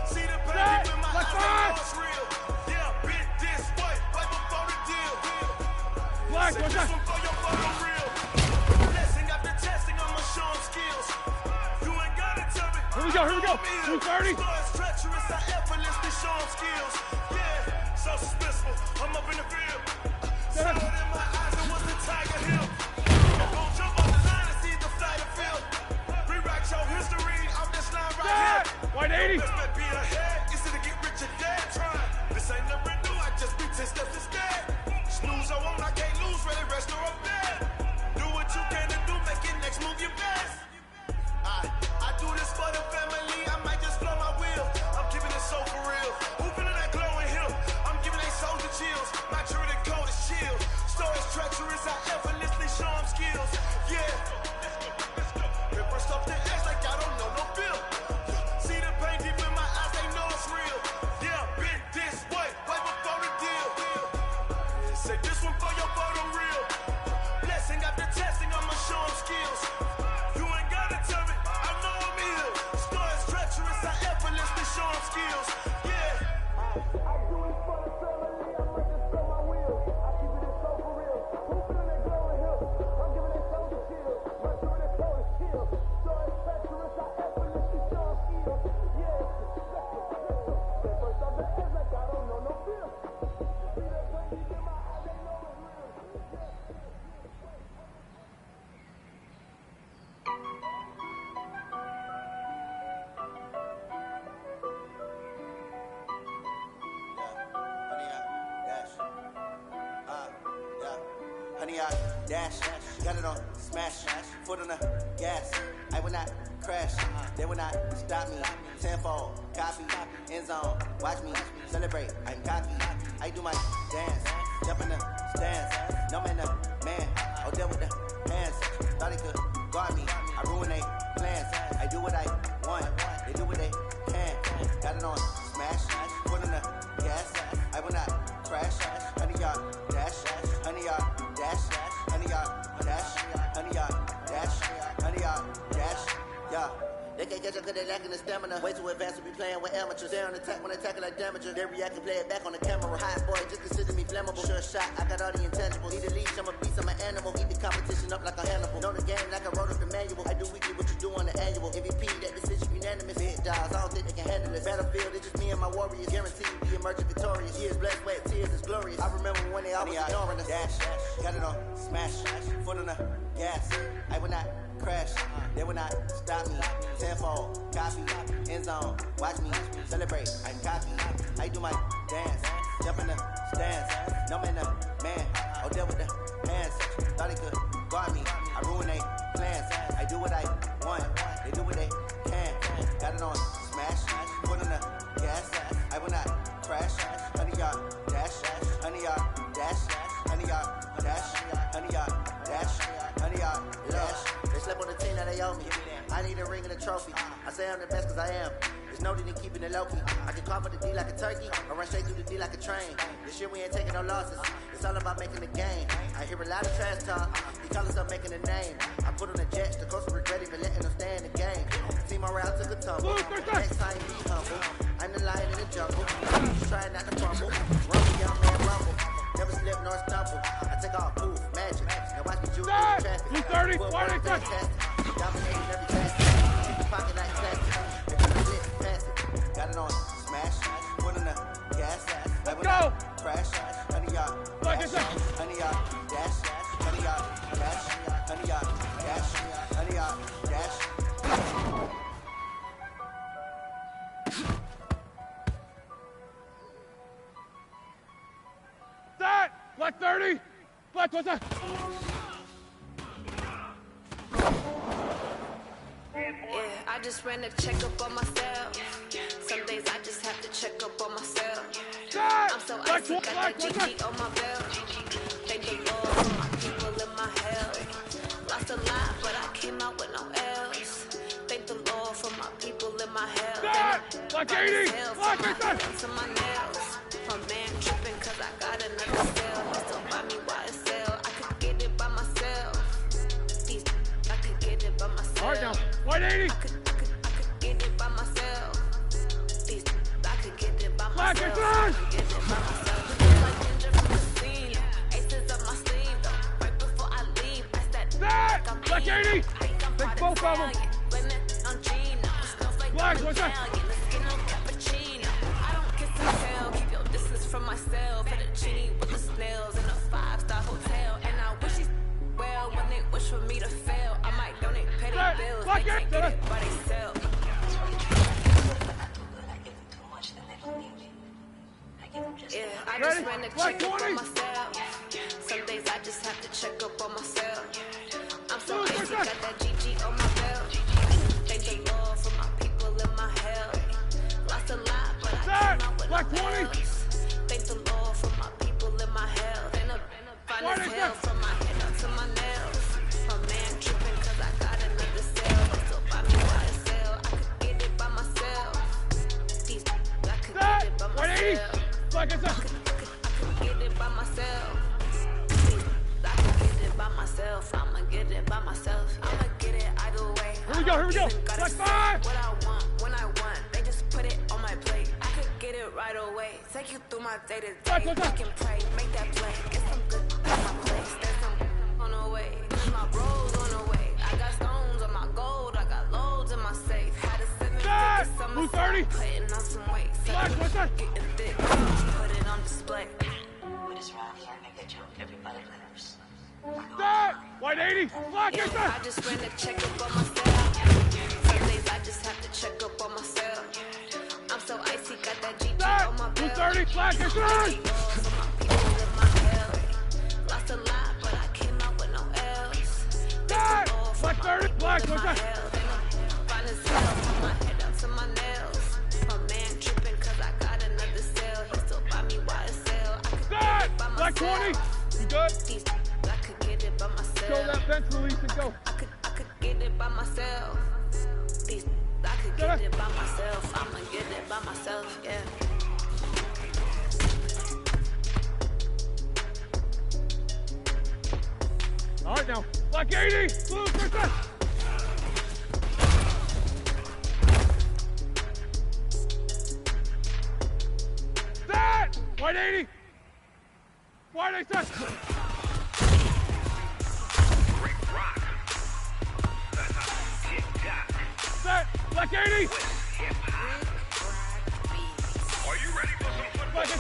M: See the pain in my eyes, I know it's real. Yeah, bit this way, right before the deal.
O: Black,
M: Say
O: what's
M: this
O: that?
M: one for your photo reel. Blessing after testing, I'ma show 'em skills. You ain't gotta tell me.
O: Here we go, here we go. 230.
M: Stars treacherous, I effortlessly show 'em skills. Yeah, so suspenseful, I'm up in the field. Saw it in my eyes, it was the Tiger Hill. Gon' jump on the line and see the flight of field. Rewrite your history off this line right here.
O: 180.
M: Best bet be ahead, is it to get rich or dead trying. This ain't never new, I just be 10 steps instead. Snooze, I won't, I can't lose, ready, rest or I'm dead. Do what you can to do, make it next move your best. I do this for the family, I might just blow my wheel. I'm keeping it so for real. Who feeling that glowing hill? I'm giving they souls the chills. My true to code is chill. Stories treacherous, I effortlessly show 'em skills. Yeah. It burst off the edge like I don't know no bill. See the pain deep in my eyes, they know it's real. Yeah, been this way, way before the deal. Say this one for your photo reel. Blessing after testing, I'ma show 'em skills. You ain't gotta tell me, I know I'm ill. Stories treacherous, I effortlessly show 'em skills. Yeah. I do it for the family, I might just blow my wheel. I keep it so for real. Who feeling that glowing hill? I'm giving they souls the chills. My true to code is chill. Stories treacherous, I effortlessly show 'em skills. Yeah. They burst off the edge like I don't know no bill. See that pain deep in my eyes, they know it's real. Honey, I dash, got it on smash, foot on the gas. I will not crash, they will not stop me. Tenfold, copy, end zone, watch me celebrate. I'm cocky, I do my dance, jump in the stands. No man, the man, I'll deal with the hands. Thought he could guard me, I ruin they plans. I do what I want, they do what they can. Got it on smash, foot on the gas. I will not crash, honey, y'all dash, honey, y'all dash, honey, y'all dash, honey, y'all dash, honey, y'all dash, yeah. They can't catch up cause they lacking the stamina. Way too advanced to be playing with amateurs. They on attack when attacking like damager. They react and play it back on the camera. Hot boy, just consider me flammable. Sure shot, I got all the intangibles. Need a leash, I'm a beast, I'm an animal. Eat the competition up like a Hannibal. Know the game like I wrote up the manual. I do weekly what you do on the annual. MVP, that decision unanimous. Big dogs, I don't think they can handle this. Battlefield, it's just me and my warriors. Guaranteed we emerging victorious. Years, blood, sweat, tears, it's glorious. I remember when they always ignoring us. Dash, got it on smash, foot on the gas. I will not crash, they will not stop me. Tenfold, copy, end zone, watch me celebrate. I'm cocky, I do my dance, jump in the stands. No man, the man, I'll deal with the hands. Thought he could guard me, I ruin they plans. I do what I want, they do what they can. Got it on smash, foot on the gas. I will not crash, honey, y'all dash, honey, y'all dash, honey, y'all dash, honey, y'all dash, honey, y'all dash. They slept on the team that they owe me. I need a ring and a trophy. I say I'm the best cause I am. There's no need in keeping it low-key. I can carve up the D like a turkey, or run straight through the D like a train. This year we ain't taking no losses. It's all about making the game. I hear a lot of trash talk. He call us up making a name. I put on the jets, the coach will regret even letting them stay in the game. Team morale took a tumble. Next time be humble. I'm the lion in the jungle. Trying not to fumble. Rumble, young man, rumble. Never slip nor stumble. I take off poof, magic. Now watch me juke through the traffic.
O: 230, 40,
M: dominating every facet. Keep the pocket like plastic. If you flip, pass it. Got it on smash. Foot on the gas.
O: Let's go.
M: Crash. Honey, y'all dash. Honey, y'all dash. Honey, y'all dash. Honey, y'all dash. Honey, y'all dash.
O: Set! Black 30! Black, what's that?
P: Yeah, I just ran a checkup on myself. Some days I just have to check up on myself. I'm so icy, got that GG on my belt. Thank the Lord for my people in my health. Lost a lot, but I came out with no L's. Thank the Lord for my hell.
O: Like 80! Like it!
P: To my nails. My man tripping cause I got another sale. He still buy me YSL. I could get it by myself. These I could get it by myself.
O: Alright now, 180!
P: I could get it by myself. These I could get it by myself.
O: Like it!
P: I could get it by myself. Like Ginger from the scene. Aces up my sleeve though. Right before I leave. That's that.
O: Like 80! Take both of them. Black, what's that?
P: I don't kiss and tell. Keep your distance from myself. Fettuccine with the snails in a 5-star hotel. And I wish these well when they wish for me to fail. I might donate petty bills. They can't get it by themselves. Yeah, I just ran a check up on myself. Some days I just have to check up on myself. I'm so icy, got that GG on my belt. Thank the Lord for my people in my hell. Lost a lot, but I came out with no else. Thank the Lord for my people in my hell. Then a fine as hell from my head up to my nails. My man tripping cause I got another sale. So buy me YSL. I could get it by myself. These I could get it by myself.
O: Like I said.
P: I could get it by myself. I could get it by myself. I'ma get it by myself. I'ma get it either way.
O: Here we go, here we go. Like 5!
P: What I want, when I want. They just put it on my plate. I could get it right away. Take you through my day to day. We can pray, make that play. Get some good at my place. There's some on the way. There's my bros on the way. I got stones on my gold. I got loads in my safe. Had a 750 summer.
O: 30.
P: Putting on some weight.
O: Black, what's that?
P: Getting thick. Put it on display.
Q: We just round here and make a joke. Everybody lives.
O: That! 180! Black,
P: Yeah,
O: get that!
P: I just ran a check up on myself. Some days I just have to check up on myself. I'm so icy, got that GG on my belt.
O: 230, black, get that!
P: For my people in my hell. Lost a lot, but I came out with no L's.
O: That! Black 30, black, what's that?
P: Fine as hell from my head up to my nails. My man tripping cause I got another sale. He still buy me YSL. I could get it by
O: Black 20,
P: myself.
O: you good?
P: I could get it by myself.
O: Show that bench release and go.
P: I could get it by myself. I could get it by myself. I'ma get it by myself, yeah.
O: All right now, Black 80, blue percent. That! 180. 180. Set! Black 80!
R: Are you ready for some football?
O: Black 80!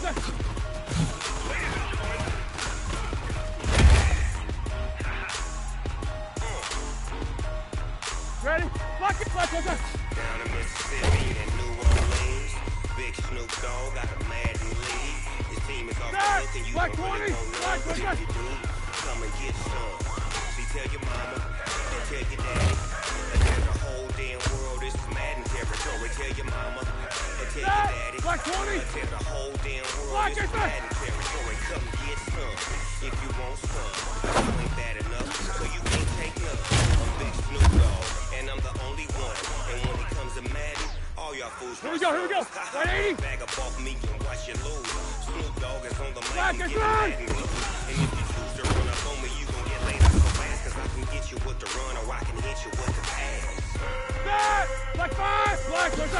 O: Ready? Black 80! Black 80!
R: Down in Mississippi and New Orleans, Big Snoop Dogg got a Madden lead. His team is off the hook and you
O: Black
R: don't really
O: 20!
R: know
O: Black
R: what
O: 20!
R: you do. Come and get some. See, tell your mama and tell your daddy. And tell the whole damn world this is Madden territory. Tell your mama and tell your daddy.
O: Black 20!
R: And tell the whole damn world
O: Black
R: this is Madden territory. Come get some if you want some. You ain't bad enough, so you can't take none. I'm Big Snoop Dogg, and I'm the only one. And when it comes to Madden, all y'all fools.
O: Here we go, here we go. 180.
R: Bag up off me and watch you lose. Snoop Dogg is on the mic
O: Black
R: and
O: is
R: get
O: right.
R: Madden with you. And if you choose to run up on me, you gon' get laid out so fast. Cause I can get you with the run or I can hit you with the pass.
O: That! Black 5! Black 20!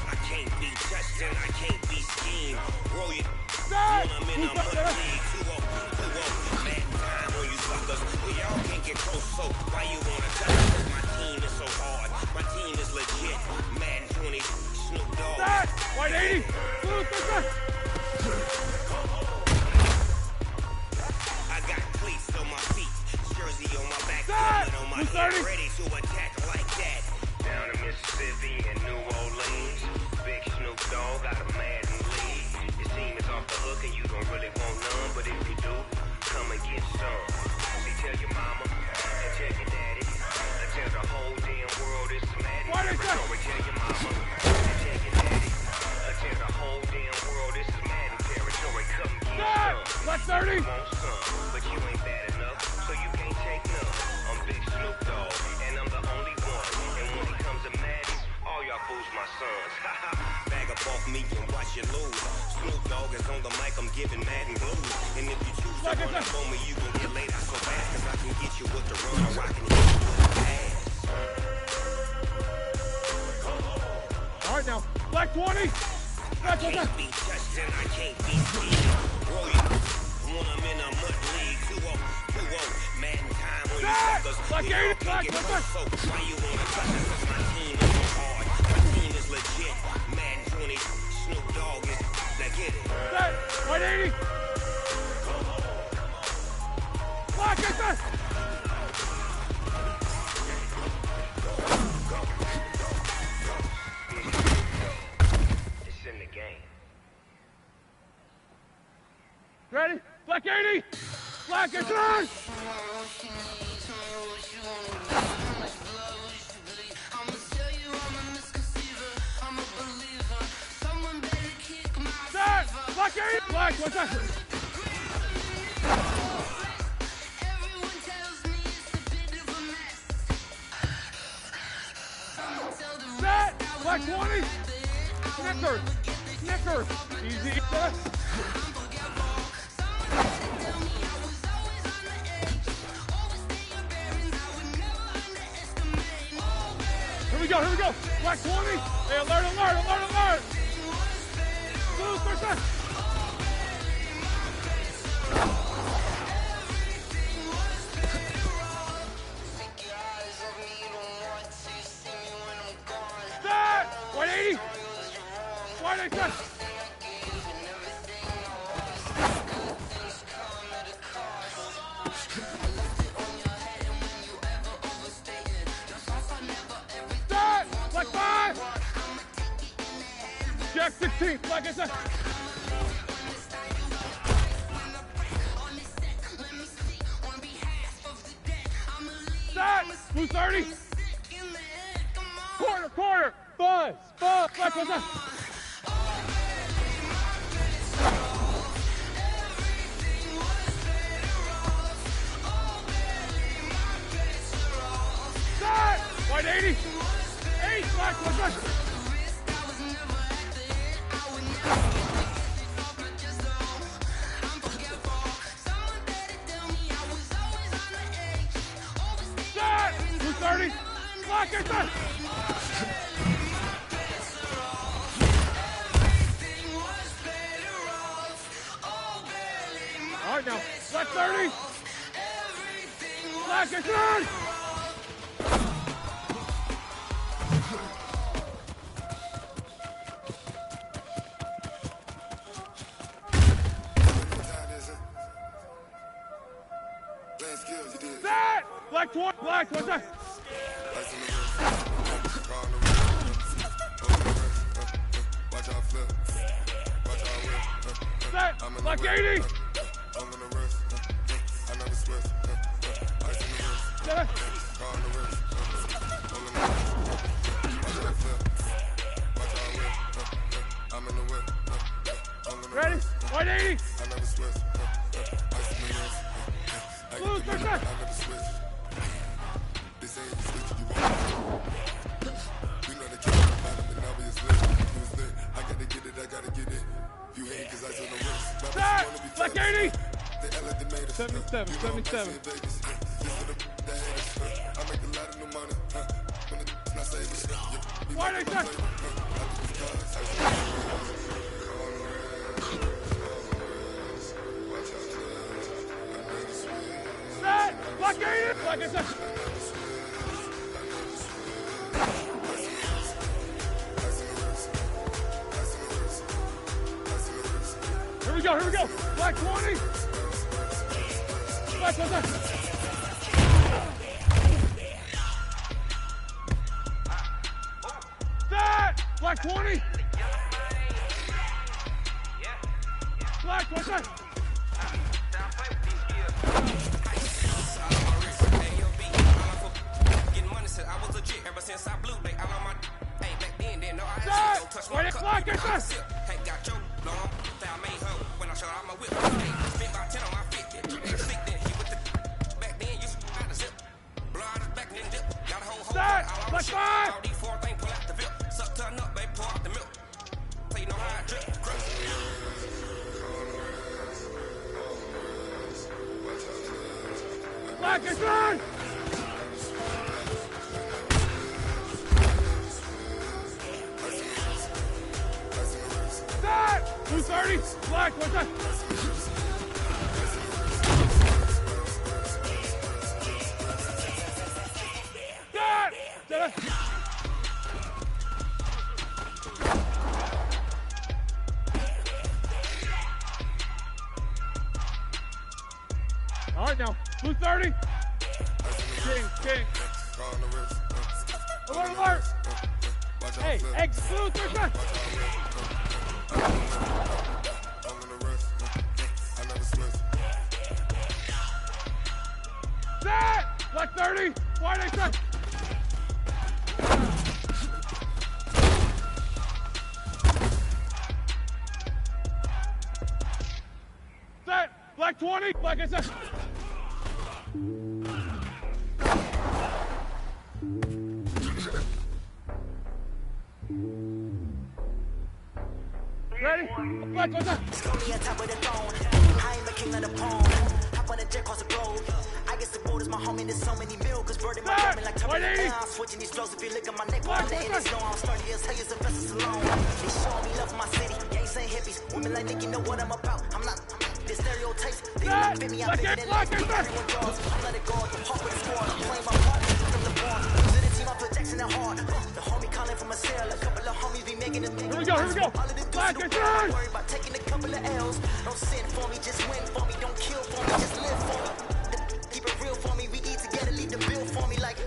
R: I can't be touched and I can't be schemed. Roll you
O: That!
R: when I'm in a mud league. 2-0, Madden time on you suckers. Well, y'all can't get close, so why you wanna touch us? Cause my team is so hard. My team is legit. Madden 20, Snoop Dogg.
O: That! 180! Blue percent!
R: I got cleats on my feet, jersey on my back,
O: That!
R: on my head, ready to attack like that. Down in Mississippi and New Orleans, Big Snoop Dogg got a Madden lead. His team is off the hook and you don't really want none, but if you do, come and get some. See, tell your mama and tell your daddy, and tell the whole damn world this is Madden territory. Tell your mama and tell your daddy, and tell the whole damn world this is Madden territory. Come get some.
O: Black 30!
R: You want some, but you ain't bad enough, so you can't take none. I'm Big Snoop Dogg, and I'm the only one. And
O: Black 20.
R: I can't be touched and I can't be beat. Roll you. When I'm in a mud league, 2-0, Madden time when you suckers.
O: Black 80. Black 20.
R: So why you wanna touch us? 'Cause my team is hard. My team is legit. Madden 20, Snoop Dogg is. Now get it.
O: Set. 180. Black 80.
R: It's in the game.
O: Ready? Black 80. Black 80. Set. Black 80. Black 20. Set. Black 20. Snickers. Snickers. Easy. Set. Here we go. Black 20. Hey, alert. Blue, first set. Set. 180. 180 set. Set. Black 5. Jack 16. Black 8 set. Set. Blue 30. Quarter. Buzz. Black 1 set. Set. 180. 8. Black 1 set. Set. Blue 30. Black 8 set. All right, now. Black 30. Black 8 set. Set. Black 20. Black 1 set. Set. Black 80. Set. Ready? 180. Blue, first set. Set. Black 80. 77. White 8 set. Set. Black 80. Black 8 set. Here we go. Black 20. Black 1 set. Set. Black 20. Black 1 set.
R: I was legit ever since I blew they all on my hey back then didn't know I had
O: Set.
R: shit. Don't touch my cup. Hey, got your long style made her when I showed out my whip. Hey, spent about 10 on my 50. Stick then he with the back then you had a zip. Blow out his back then dip. Got a whole
O: Set.
R: all
O: Black 5.
R: all these 4 things pull out the VIP. Suck turn up, baby, pour out the milk. Play no high drip.
O: Black 8 set. 30. Black, what's that? All right, now, blue 30. King. Alert. Hey, X blue, 30. Set! Black 30, white X. Set! Black 20, black X. Ready? Black, what's up?
S: Slowly on top of the throne. I am the king of the pawn. Hop on the jet across the globe. I guess the boat is my homie. There's so many mil. Cause bird in my garment like turning down. Switching these flows. If you look at my neck, I'm letting it snow. I'm starting to tell you Sylvester Stallone. They showing me love for my city. Gangs ain't hippies. Women like Nick, you know what I'm about. I'm not the stereotypes. They don't fit me. I'm bigger than life. Everyone draws. I'm let it go. The park with the squad. I'm playing my part. From the born. To the team, I put Jackson at hard. The homie calling from a cell. A couple of homies be making it.
O: Here we go.
S: All of the dudes don't worry about taking a couple of L's. Don't sin for me, just win for me. Don't kill for me, just live for me. Keep it real for me. We eat together, leave the bill for me like.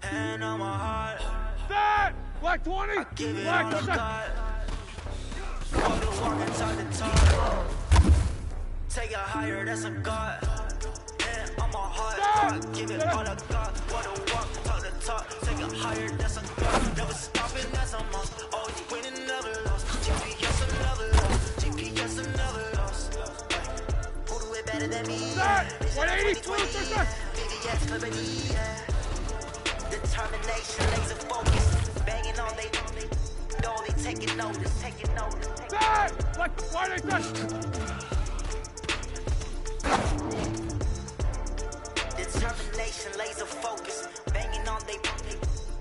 S: And on my heart.
O: Set! Black 20. Black, what's up?
S: Walk the walk and talk the talk. Take it higher, that's a God. And on my heart, I give it all I got. Walk the walk, talk the talk. Take it higher, that's a God. Never stopping, that's a must. Oh, you winning, never lost. GPS another loss. GPS another loss. Who do it better than me?
O: 180, 20%.
S: VVS company, yeah. Determination, laser focus. Banging on they door, they taking notice, taking notice.
O: Set! Black, white X.
S: Determination, laser focus. Banging on they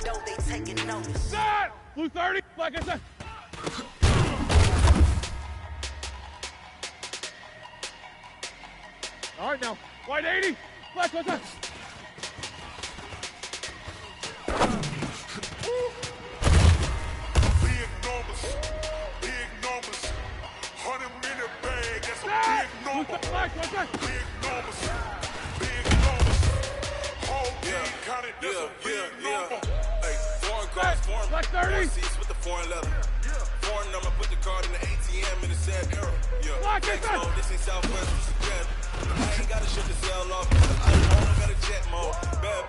S: door, they taking notice.
O: Set! Blue 30, black X. All right, now, white 80, black, what's up?
N: Big numbers. 100-minute bag, that's a big number. Big numbers. Whole game counted, that's a big number.
T: Hey, foreign cars, foreign seats with the foreign leather. Foreign number, put the card in the ATM in the sad era. Yeah, next mode, this ain't Southwest, this is Grab. I ain't got a shit to sell off, I only got a jet mode. Bad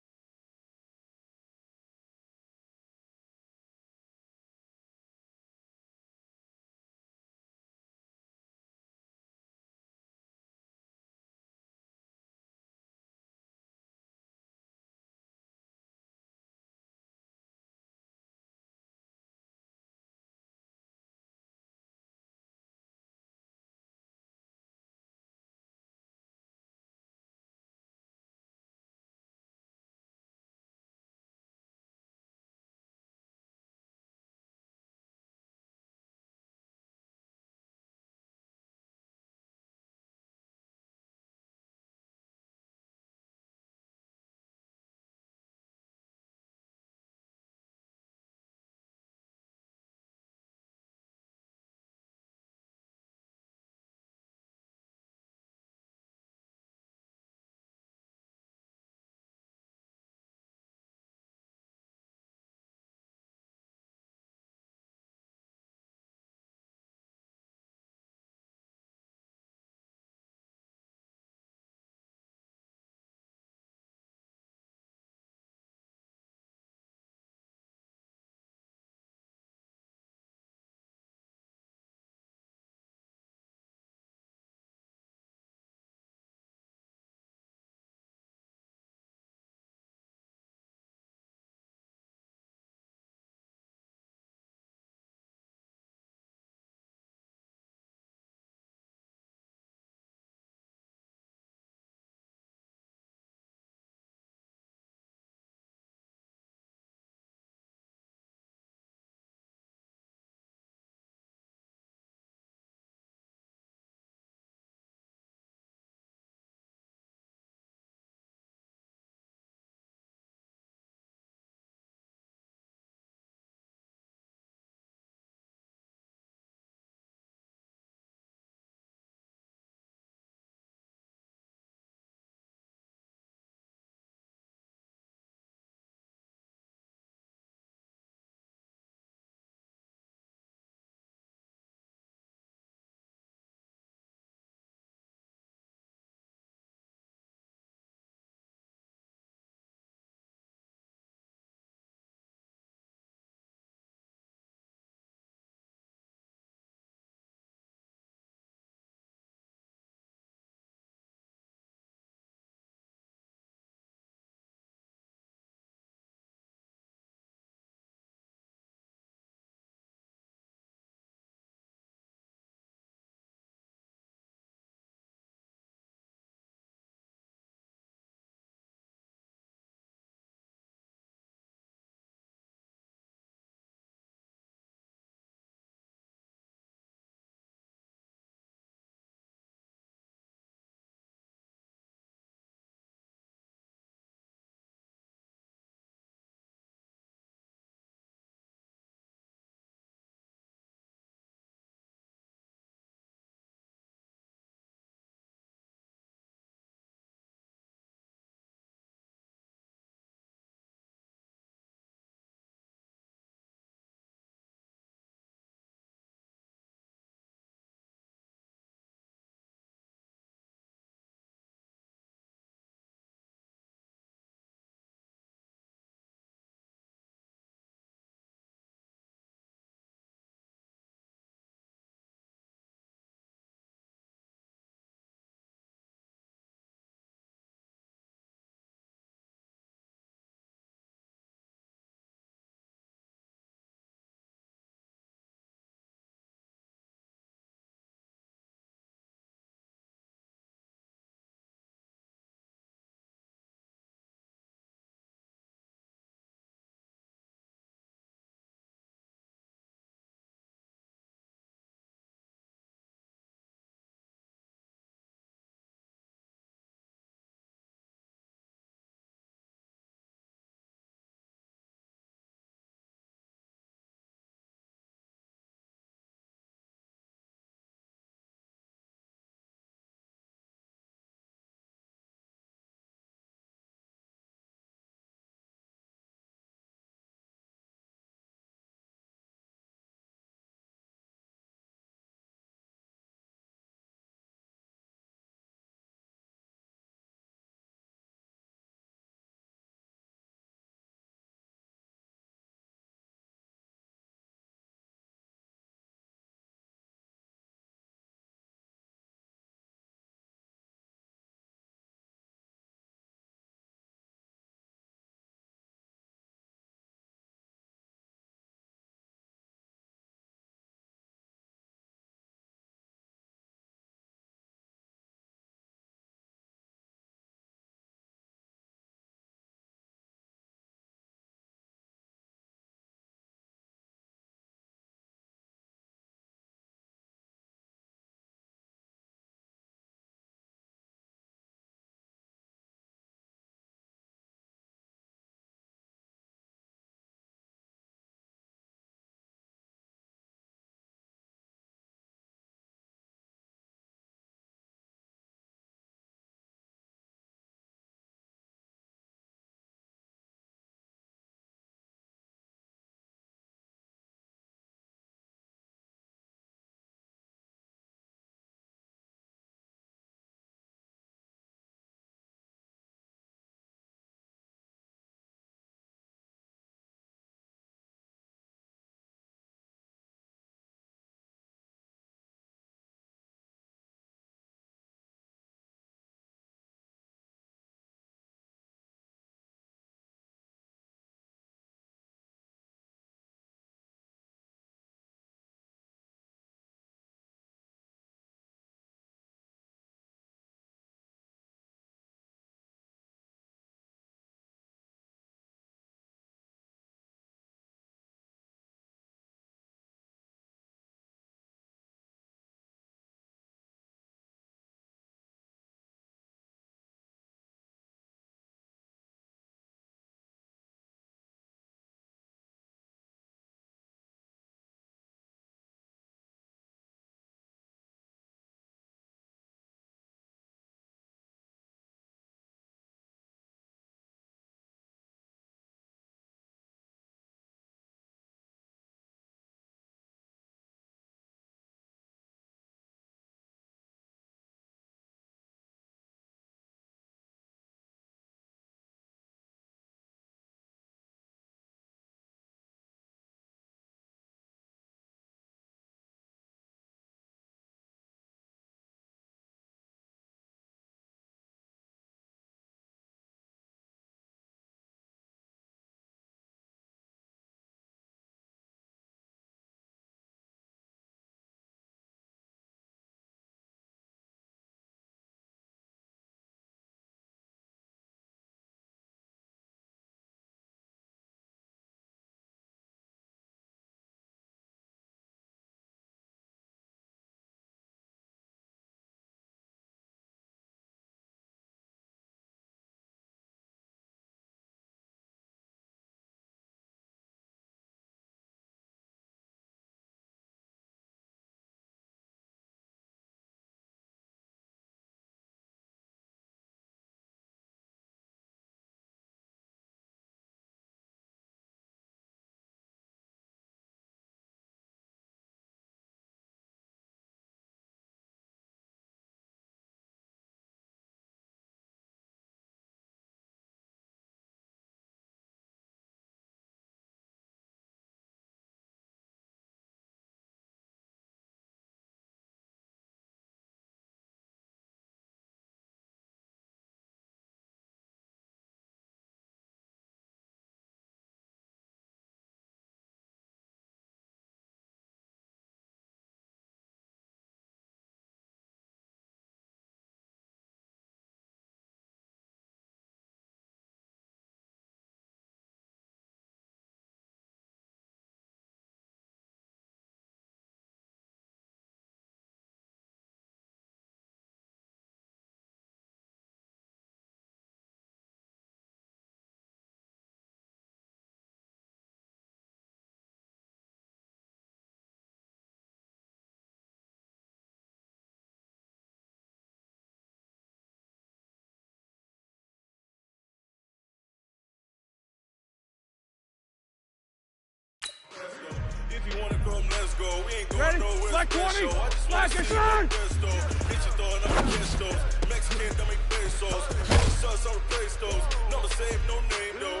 T: If you wanna come, let's go. We ain't going
O: Ready?
T: nowhere
O: Black 20.
T: special. I just
O: Black
T: wanna
O: is
T: see
O: on.
T: the best though. Bitch, you throwing up against those. Mexican, don't make pesos. Most us, I'll replace those. Number save, no name though.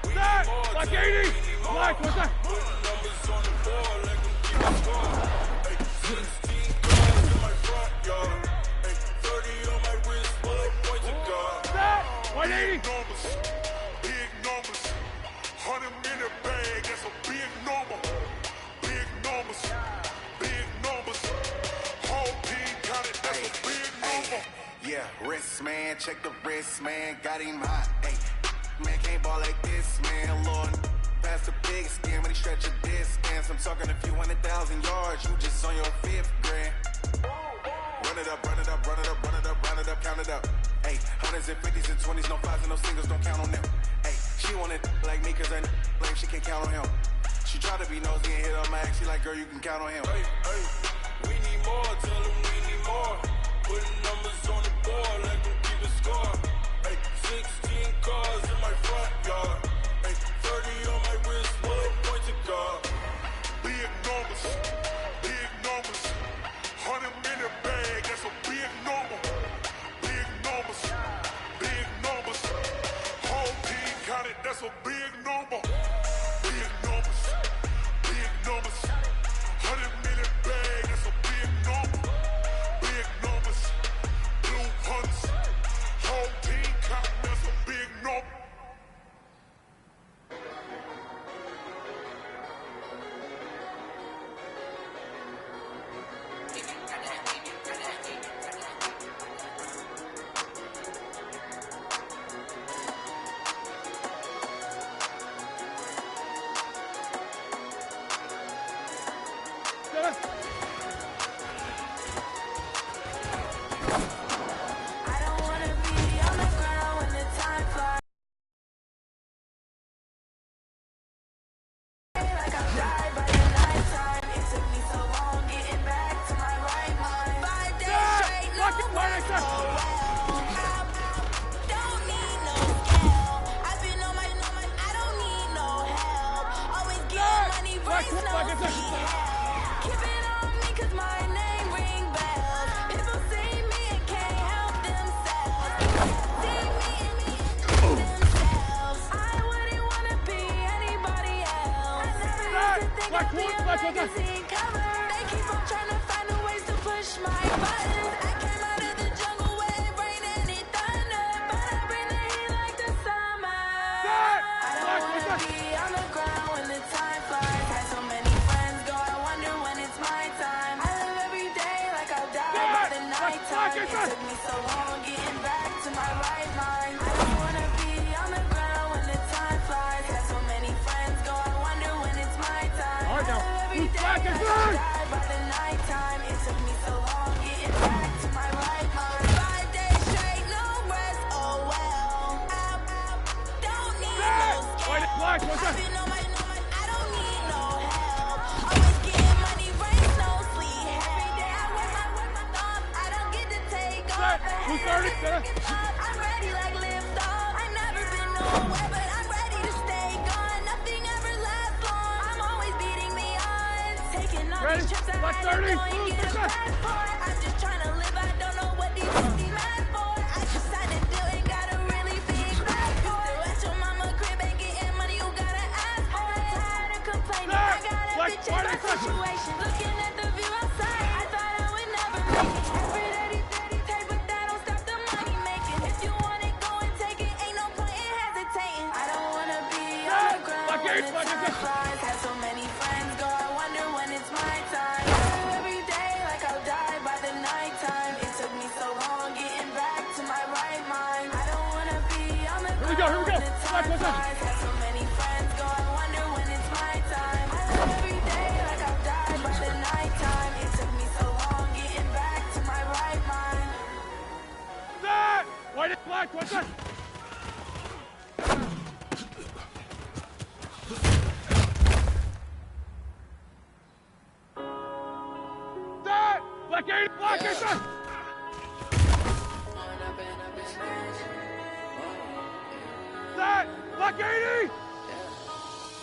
T: We need more.
O: Black
T: tell
O: 80.
T: them we need more.
O: Black, what's that?
T: Putting numbers on the board, let them keep it score. Hey, 16 cars in my front yard. Hey, 30 on my wrist, bullet points of God.
O: 180.
T: Big numbers, big numbers. 100-minute bag, that's a big number. Big numbers, big numbers. Whole team got it, that's a big number.
A: Yeah, wrist man, check the wrist man, got him hot. Hey, man can't ball like this, man. Lord, past the big skin when he stretch a distance. I'm talking a few 100,000 yards, you just on your 5th grand. Run it up, run it up, run it up, run it up, run it up, count it up. Hey, 100s and 50s and 20s, no 5s and no singles, don't count on them. Hey, she wanted like me cause I blame she can't count on him. She tried to be nosy and hit up my ex, she like, girl, you can count on him.
T: Hey, hey, we need more, tell them we need more. Putting numbers on the board, let them keep it score. Hey, 16 cars in my front yard. Hey, 30 on my wrist, bullet points of God. Big numbers, big numbers. 100-minute bag, that's a big number. Big numbers, big numbers. Whole team got it, that's a big number. Big numbers, big numbers. 100-minute bag, that's a big number. Big numbers, blue hunts. Whole team got it, that's a big number.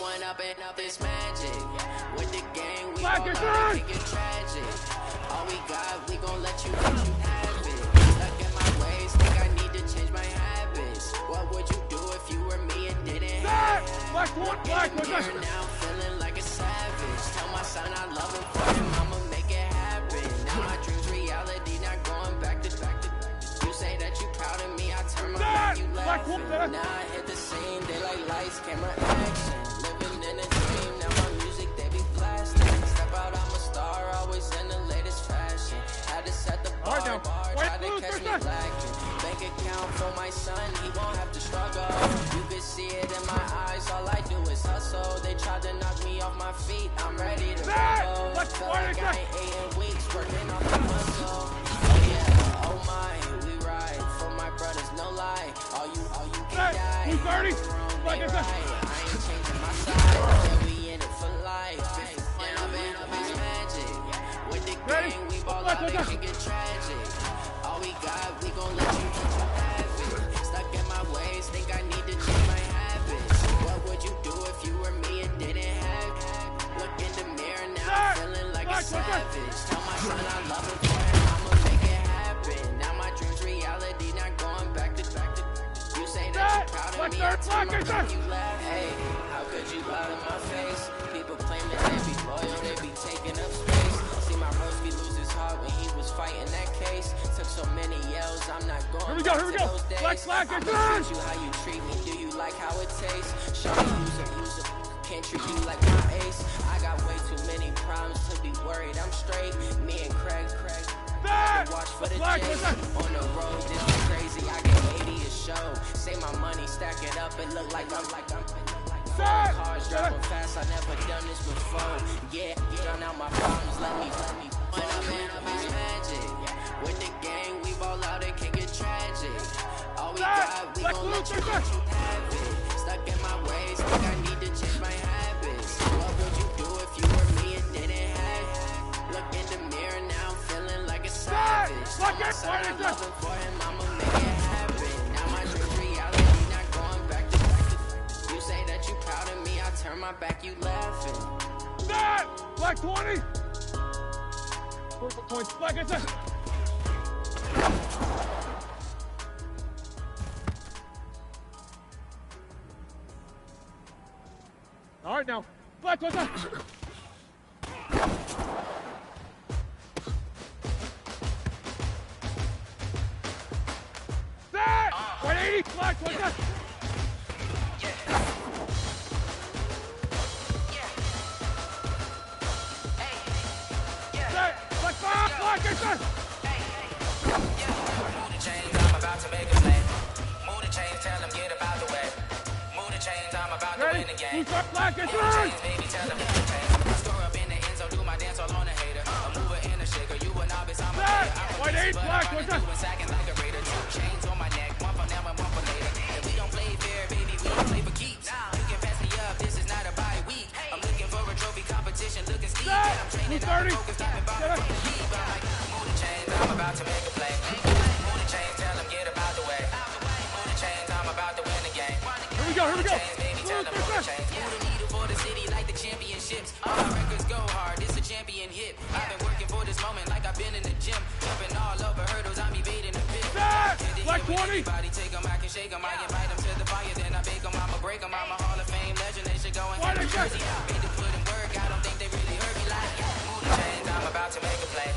G: one up and up is magic. With the gang, we gon' make it tragic. All we got, we gon' let you have it. Stuck in my ways, think I need to change my habits. What would you do if you were me and didn't have it? Now feeling like a savage. Tell my son I love him for him, I'ma make it happen. Now my dreams reality, not going back to back to back. You say that you proud of me, I turn my back, you laughing. Now I hit the scene, they like lights, camera, action. Living in a dream, now my music they be blasting. Step out, I'm a star, always in the latest fashion. Had to set the bar, try to catch me lacking. Bank account for my son, he won't have to struggle. You can see it in my eyes, all I do is hustle. They tried to knock me off my feet, I'm ready to go. Feel like I ain't 8 weeks, working off the muscle. Oh yeah, oh my, we ride for my brothers, no lie. All you can die. Who's 30? I ain't changing my side, yeah, we in it for life. And I've been up is magic. With the gang, we ball out, it can get tragic. All we got, we gon' let you have it. Stuck in my ways, think I need to change my habits. What would you do if you were me and didn't have it? Look in the mirror now, feeling like a savage. Tell my son I love him for him, I'ma make it happen. Now my dreams reality, not going back to back to. You say that you proud of me, I turn my back, you laugh. Hey, how could you lie to my face? People claiming they be loyal, they be taking up space. See my bros be lose his heart when he was fighting that case. Took so many yells, I'm not going back to those days. I treat you how you treat me, do you like how it tastes? Show me user, can't treat you like my ace. I got way too many problems to be worried, I'm straight. Me and Craig, watch for the chase. On the road, this is crazy, I get 80 a show. Say my money, stack it up, it look like I'm cars driving fast, I never done this before. Yeah, drown out my problems, let me. When I'm in up is magic. With the gang, we ball out, it can get tragic. All we got, we gon' let you have it. Stuck in my ways, think I need to change my habits. What would you do if you were me and didn't have it? Look in the mirror now, feeling like a savage. Tell my son I love him for him, I'ma make it happen. Now my dreams reality, not going back to back. You say that you proud of me, I turn my back, you laughing.
O: Black 20. Points. Black, it's it. All right, now. Black, what's up? Set! 180. Black, what's up?
G: Move the chains, I'm about to make a play. Move the chains, tell them get up out the way. Move the chains, I'm about to win the game. Move the chains, baby, tell them get the chains. I score up in the end zone, do my dance all on a hater. A mover and a shaker, you a novice, I'm a player. I'm a decent, but I'm running through and sacking like a raider. 2 chains on my neck, one for now and one for later. And we don't play fair, baby, we don't play for keeps. You can pass me up, this is not a bye week. I'm looking for a trophy competition, looking steep. I'm training, I'm focused, keeping ball from the deep. I'm like, move the chains, I'm about to make a play. Move the chains, tell them get up out the way. Move the chains, I'm about to win the game.
O: Here we go.
G: Chains, baby, tell them move the chains. Move the needle for the city like the championships. All my records go hard, it's a champion hit. I've been working for this moment like I've been in the gym. Jumping all over hurdles, I'm evading the pit.
O: Like 20.
G: Body take them, I can shake them. I invite them to the fire, then I bake them. I'ma break them. I'm a Hall of Fame legend, they should go and get the jersey. Made to put in work, I don't think they really heard me like. Move the chains, I'm about to make a play.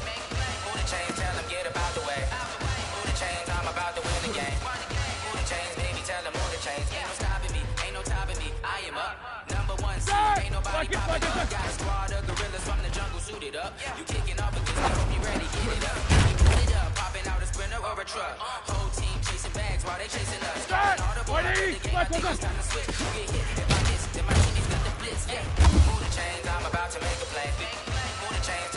G: Move the chains, tell them get up out the way. Move the chains, I'm about to win the game. Move the chains, baby, tell them move the chains. Ain't no stopping me, ain't no topping me. I am up, #1 seed, ain't nobody popping up. Got a squad of gorillas from the jungle suited up. You kicking off because they hope you ready, get it up. You put it up, popping out a sprinter or a truck. Whole team chasing bags while they chasing us. All the boys in the game, I think it's time to switch. You get hit, if I miss, then my teammates got the blitz. Yeah, move the chains, I'm about to make a play. Move the chains,